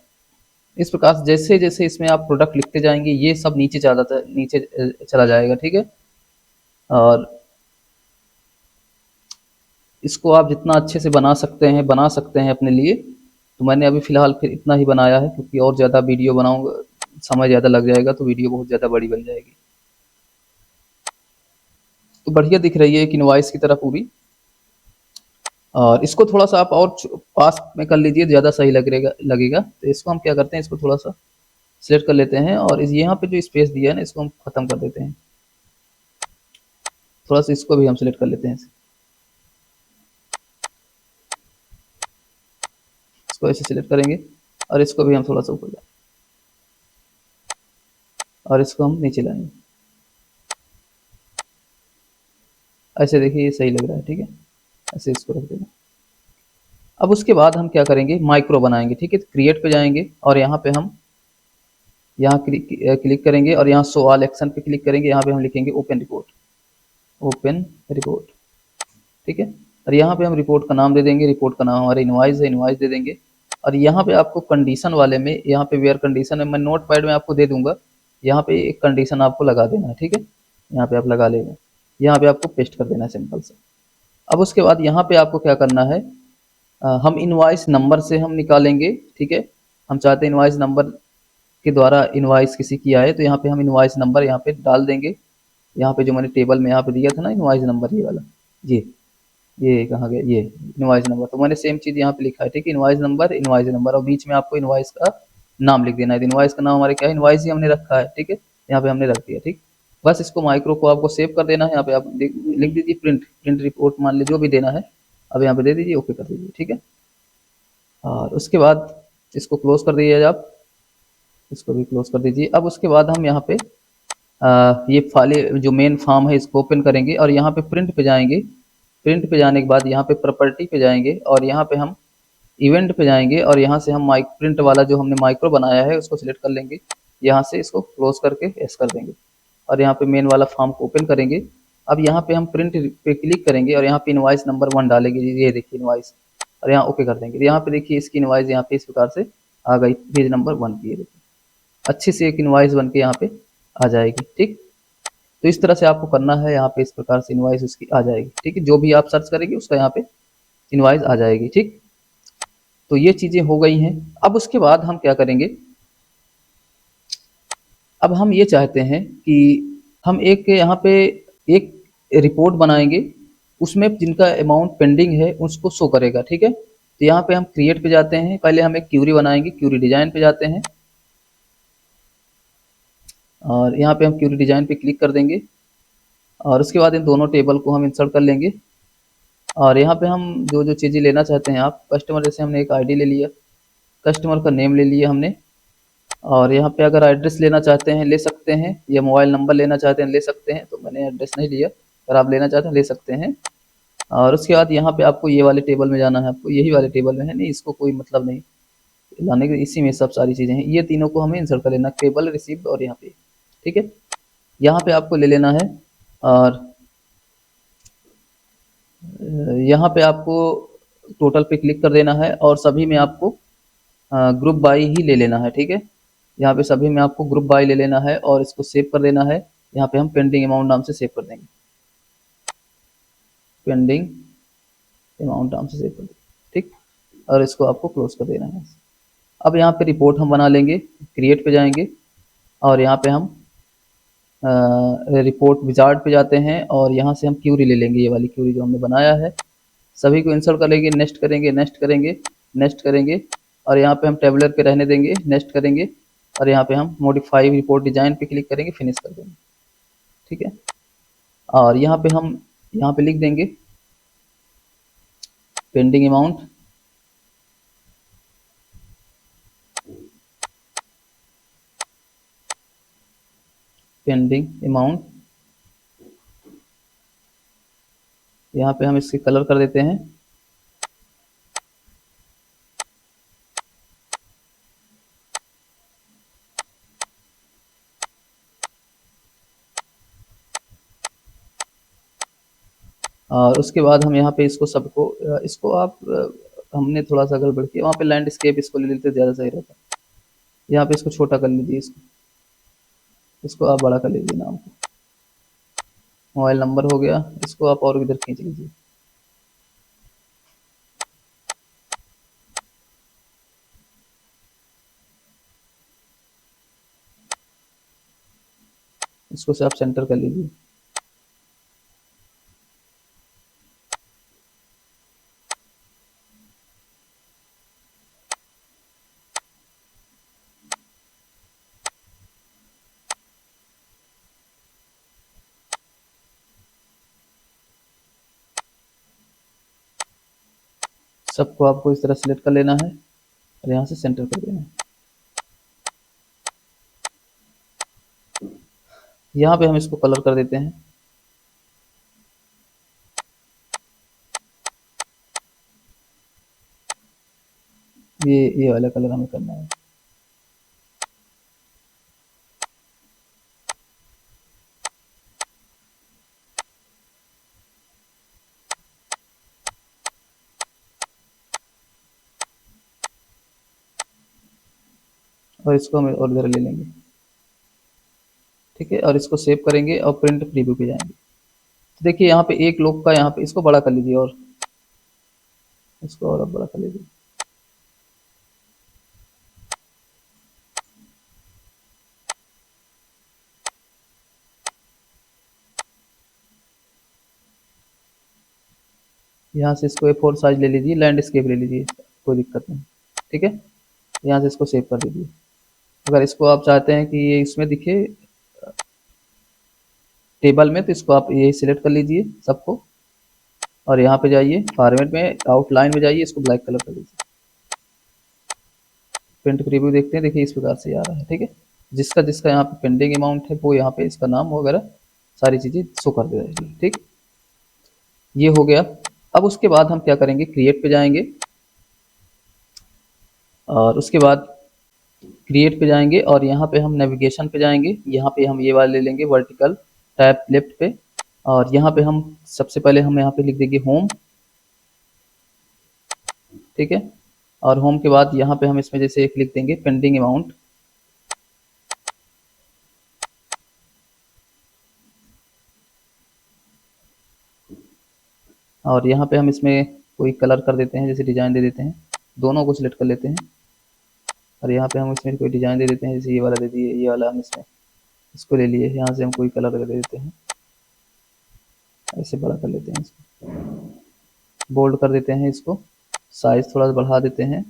इस प्रकार से जैसे जैसे इसमें आप प्रोडक्ट लिखते जाएंगे, ये सब नीचे चला जाएगा, ठीक है। और इसको आप जितना अच्छे से बना सकते हैं अपने लिए। तो मैंने अभी फ़िलहाल फिर इतना ही बनाया है, क्योंकि और ज़्यादा वीडियो बनाऊँगा, समय ज़्यादा लग जाएगा, तो वीडियो बहुत ज़्यादा बड़ी बन जाएगी। तो बढ़िया दिख रही है एक इनवॉइस की तरह पूरी। और इसको थोड़ा-सा आप और पास में कर लीजिए, ज़्यादा सही लगेगा। तो इसको हम क्या करते हैं, इसको थोड़ा-सा सेलेक्ट कर लेते हैं, और इस यहाँ पे जो स्पेस दिया है ना, इसको हम खत्म कर देते हैं। थोड़ा-सा इसको भी हम सेलेक्ट कर लेते हैं। इसको ऐसे सेलेक्ट करेंगे, और इसको भी हम थोड़ा-सा ऊपर जाएँ, और इसको हम नीचे लाएँगे। ऐसे देखिए ये सही लग रहा है, ठीक है। ऐसे इसको रख देना। अब उसके बाद हम क्या करेंगे, माइक्रो बनाएँगे, ठीक है। तो क्रिएट पे जाएँगे, और यहाँ पे हम यहाँ क्लिक करेंगे, और यहाँ शो ऑल एक्शन पे क्लिक करेंगे। यहाँ पे हम लिखेंगे ओपन रिपोर्ट, ओपन रिपोर्ट, ठीक है। और यहाँ पे हम रिपोर्ट का नाम दे देंगे, रिपोर्ट का नाम हमारा इनवॉइस है, इनवॉइस दे देंगे। और यहाँ पे आपको कंडीशन वाले में, यहाँ पे वेयर कंडीशन है, मैं नोट पैड में आपको दे दूंगा। यहाँ पे एक कंडीशन आपको लगा देना है, ठीक है। यहाँ पे आप लगा लेंगे, यहाँ पे आपको पेस्ट कर देना है सिंपल से। अब उसके बाद यहाँ पे आपको क्या करना है, हम इनवॉइस नंबर से हम निकालेंगे, ठीक है। हम चाहते हैं इनवॉइस नंबर के द्वारा इनवॉइस किसी की आए, तो यहाँ पे हम इनवॉइस नंबर यहाँ पे डाल देंगे। यहाँ पे जो मैंने टेबल में यहाँ पे दिया था ना इनवॉइस नंबर, ये वाला, ये कहाँ गया, ये इनवॉइस नंबर, तो मैंने सेम चीज़ यहाँ पे लिखा है, ठीक है। इनवॉइस नंबर, और बीच में आपको इनवॉइस का नाम लिख देना है। इनवॉइस का नाम हमारे क्या है, इनवॉइस ही हमने रखा है, ठीक है। यहाँ पे हमने रख दिया, ठीक। बस इसको माइक्रो को आपको सेव कर देना है। यहाँ पे आप लिख दीजिए प्रिंट रिपोर्ट, मान लीजिए जो भी देना है। अब यहाँ पे दे दीजिए, ओके कर दीजिए, ठीक है। और उसके बाद इसको क्लोज कर दीजिए आप, इसको भी क्लोज कर दीजिए। अब उसके बाद हम यहाँ पे ये फाइल जो मेन फॉर्म है इसको ओपन करेंगे, और यहाँ पे प्रिंट पे जाएंगे। प्रिंट पे जाने के बाद यहाँ पे प्रॉपर्टी पे जाएंगे, और यहाँ पे हम इवेंट पे जाएंगे, और यहाँ से हम माइक प्रिंट वाला जो हमने माइक्रो बनाया है उसको सिलेक्ट कर लेंगे। यहाँ से इसको क्लोज करके यस कर देंगे, और यहाँ पे मेन वाला फॉर्म को ओपन करेंगे। अब यहाँ पे हम प्रिंट पे क्लिक करेंगे, और यहाँ पे इनवॉइस नंबर 1 डालेंगे, ये देखिए इनवॉइस, और यहाँ ओके कर देंगे। यहाँ पे देखिए इसकी इनवॉइस यहाँ पे इस प्रकार से आ गई, पेज नंबर 1 की, ये देखिए अच्छे से एक इनवॉइस बन के यहाँ पे आ जाएगी, ठीक। तो इस तरह से आपको करना है, यहाँ पे इस प्रकार से इनवॉइस उसकी आ जाएगी, ठीक है। जो भी आप सर्च करेंगे उसका यहाँ पे इनवॉइस आ जाएगी, ठीक। तो ये चीज़ें हो गई हैं। अब उसके बाद हम क्या करेंगे, अब हम ये चाहते हैं कि हम एक यहाँ पे एक रिपोर्ट बनाएंगे, उसमें जिनका अमाउंट पेंडिंग है उसको शो करेगा, ठीक है। तो यहाँ पे हम क्रिएट पे जाते हैं, पहले हम एक क्यूरी बनाएंगे, क्यूरी डिजाइन पे जाते हैं, और यहाँ पे हम क्यूरी डिजाइन पे क्लिक कर देंगे, और उसके बाद इन दोनों टेबल को हम इंसर्ट कर लेंगे। और यहाँ पे हम जो जो चीज़ें लेना चाहते हैं, आप कस्टमर, जैसे हमने एक आईडी ले लिया, कस्टमर का नेम ले लिया हमने, और यहाँ पे अगर एड्रेस लेना चाहते हैं ले सकते हैं, या मोबाइल नंबर लेना चाहते हैं ले सकते हैं। तो मैंने एड्रेस नहीं लिया, अगर आप लेना चाहते हैं ले सकते हैं। और उसके बाद यहाँ पे आपको ये वाले टेबल में जाना है, आपको यही वाले टेबल में है, नहीं इसको कोई मतलब नहीं लाने के, इसी में सब सारी चीज़ें हैं। ये तीनों को हमें इंसर्ट कर लेना, टेबल, रिसीव्ड और यहाँ पे, ठीक है। यहाँ पे आपको ले लेना है, और यहाँ पे आपको टोटल पे क्लिक कर देना है और सभी में आपको ग्रुप बाई ही ले लेना है, ठीक है। यहाँ पे सभी में आपको ग्रुप बाई ले लेना है और इसको सेव कर देना है। यहाँ पे हम पेंडिंग अमाउंट नाम से सेव कर देंगे, पेंडिंग अमाउंट नाम से सेव कर देंगे, ठीक। और इसको आपको क्लोज कर देना है। अब यहाँ पे रिपोर्ट हम बना लेंगे, क्रिएट पे जाएंगे और यहाँ पे हम रिपोर्ट विजार्ड पे जाते हैं और यहाँ से हम क्यूरी ले लेंगे, ये वाली क्यूरी जो हमने बनाया है। सभी को इंसर्ट कर लेंगे, नेक्स्ट करेंगे, नेक्स्ट करेंगे, नेक्स्ट करेंगे और यहाँ पे हम टेबलर पे रहने देंगे, नेक्स्ट करेंगे और यहाँ पे हम मॉडिफाई रिपोर्ट डिजाइन पे क्लिक करेंगे, फिनिश कर देंगे, ठीक है। और यहाँ पे हम यहाँ पे लिख देंगे पेंडिंग अमाउंट, पेंडिंग अमाउंट। यहाँ पे हम इसके कलर कर देते हैं और उसके बाद हम यहाँ पे इसको सबको इसको आप हमने थोड़ा सा गड़बड़ किया, वहाँ पे लैंडस्केप इसको ले लेते ज़्यादा सही रहता। यहाँ पे इसको छोटा कर लीजिए, इसको आप बड़ा कर लीजिए नाम को। मोबाइल नंबर हो गया, इसको आप और इधर खींच लीजिए। इसको से आप सेंटर कर लीजिए। सबको आपको इस तरह सेलेक्ट कर लेना है और यहाँ से सेंटर कर देना है। यहाँ पे हम इसको कलर कर देते हैं, ये वाला कलर हमें करना है। और इसको हम और इधर ले लेंगे, ठीक है। और इसको सेव करेंगे और प्रिंट प्रीव्यू पे जाएंगे। तो देखिए यहाँ पे एक लोग का, यहाँ पे इसको बड़ा कर लीजिए और इसको और अब बड़ा कर लीजिए। यहाँ से इसको A4 साइज ले लीजिए, लैंडस्केप ले लीजिए, कोई दिक्कत नहीं, ठीक है। यहाँ से इसको सेव कर दीजिए। अगर इसको आप चाहते हैं कि ये इसमें दिखे टेबल में, तो इसको आप ये सिलेक्ट कर लीजिए सबको और यहाँ पे जाइए फॉर्मेट में, आउटलाइन में जाइए, इसको ब्लैक कलर कर लीजिए। प्रिंट प्रीव्यू देखते हैं, देखिए इस प्रकार से आ रहा है, ठीक है। जिसका जिसका यहाँ पे पेंडिंग अमाउंट है वो यहाँ पे इसका नाम वगैरह सारी चीज़ें शो कर दे रही है, ठीक। ये हो गया। अब उसके बाद हम क्या करेंगे, क्रिएट पे जाएंगे और उसके बाद क्रिएट पे जाएंगे और यहाँ पे हम नेविगेशन पे जाएंगे। यहाँ पे हम ये वाला ले लेंगे वर्टिकल टैप लेफ्ट पे और यहाँ पे हम सबसे पहले हम यहाँ पे लिख देंगे होम, ठीक है। और होम के बाद यहाँ पे हम इसमें जैसे एक लिख देंगे पेंडिंग अमाउंट, और यहाँ पे हम इसमें कोई कलर कर देते हैं, जैसे डिजाइन दे देते हैं, दोनों को सिलेक्ट कर लेते हैं और यहाँ पे हम इसमें कोई डिजाइन दे देते हैं, जैसे ये वाला दे दिए, ये वाला हम इसमें इसको ले लिए, यहाँ से हम कोई कलर दे देते हैं, ऐसे बड़ा कर लेते हैं, इसको बोल्ड कर देते हैं, इसको साइज थोड़ा सा बढ़ा देते हैं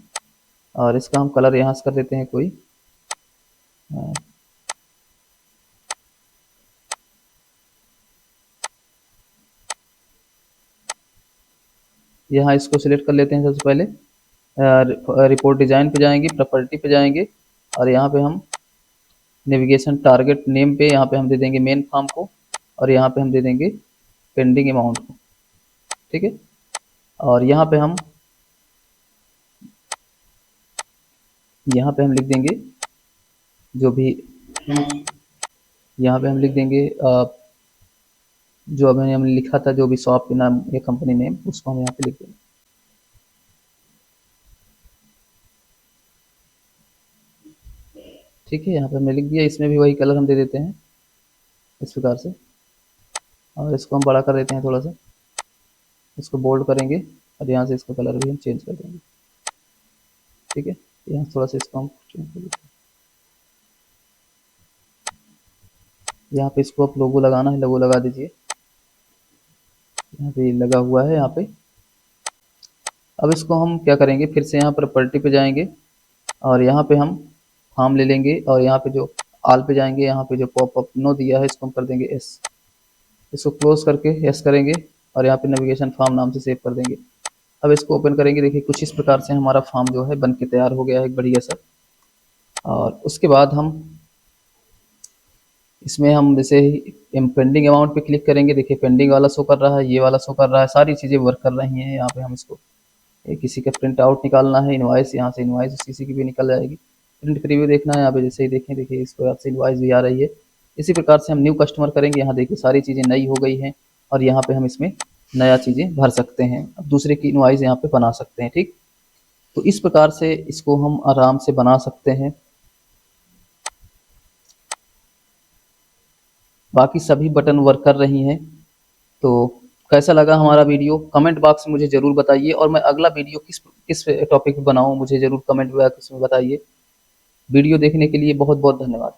और इसका हम कलर यहाँ से कर देते हैं कोई यहाँ इसको सिलेक्ट कर लेते हैं। सबसे पहले रिपोर्ट डिजाइन पे जाएंगे, प्रॉपर्टी पे जाएंगे और यहाँ पे हम नेविगेशन टारगेट नेम पे यहाँ पे हम दे देंगे मेन फॉर्म को और यहाँ पे हम दे देंगे पेंडिंग अमाउंट को, ठीक है। और यहाँ पे हम लिख देंगे जो भी, यहाँ पे हम लिख देंगे जो अभी हमने लिखा था, जो भी शॉप के नाम या कंपनी नेम, उसको हम यहाँ पे लिख देंगे। ठीक है, यहाँ पे हमने लिख दिया। इसमें भी वही कलर हम दे देते हैं इस प्रकार से, और इसको हम बड़ा कर देते हैं थोड़ा सा, इसको बोल्ड करेंगे और यहाँ से इसका कलर भी हम चेंज कर देंगे। ठीक है, यहाँ थोड़ा सा इसको हम चेंज कर देते हैं। यहाँ पे इसको आप लोगो लगाना है, लोगो लगा दीजिए। यहाँ पे लगा हुआ है यहाँ पे। अब इसको हम क्या करेंगे, फिर से यहाँ प्रॉपर्टी पे जाएंगे और यहाँ पे हम फार्म ले लेंगे और यहाँ पे जो आल पे जाएंगे, यहाँ पे जो पॉपअप नो दिया है इसको हम कर देंगे एस। इसको क्लोज करके एस करेंगे और यहाँ पे नेविगेशन फार्म नाम से सेव कर देंगे। अब इसको ओपन करेंगे। देखिए कुछ इस प्रकार से हमारा फार्म जो है बन के तैयार हो गया है, एक बढ़िया सा। और उसके बाद हम इसमें हम जैसे पेंडिंग अमाउंट पे क्लिक करेंगे। देखिए पेंडिंग वाला शो कर रहा है, ये वाला शो कर रहा है, सारी चीज़ें वर्क कर रही हैं। यहाँ पे हम इसको किसी का प्रिंट आउट निकालना है, इनवाइस, यहाँ से इनवाइस किसी की भी निकल जाएगी। प्रिंट प्रीव्यू देखना है, यहाँ पे जैसे ही देखें, देखिए इसको यहाँ से इनवाइस भी आ रही है। इसी प्रकार से हम न्यू कस्टमर करेंगे। यहाँ देखिए सारी चीज़ें नई हो गई हैं और यहाँ पे हम इसमें नया चीज़ें भर सकते हैं। अब दूसरे की इनवाइस यहाँ पे बना सकते हैं। ठीक, तो इस प्रकार से इसको हम आराम से बना सकते हैं। बाकी सभी बटन वर्क कर रही हैं। तो कैसा लगा हमारा वीडियो, कमेंट बॉक्स में मुझे ज़रूर बताइए, और मैं अगला वीडियो किस किस टॉपिक पे बनाऊँ मुझे ज़रूर कमेंट बॉक्स में बताइए। वीडियो देखने के लिए बहुत बहुत धन्यवाद।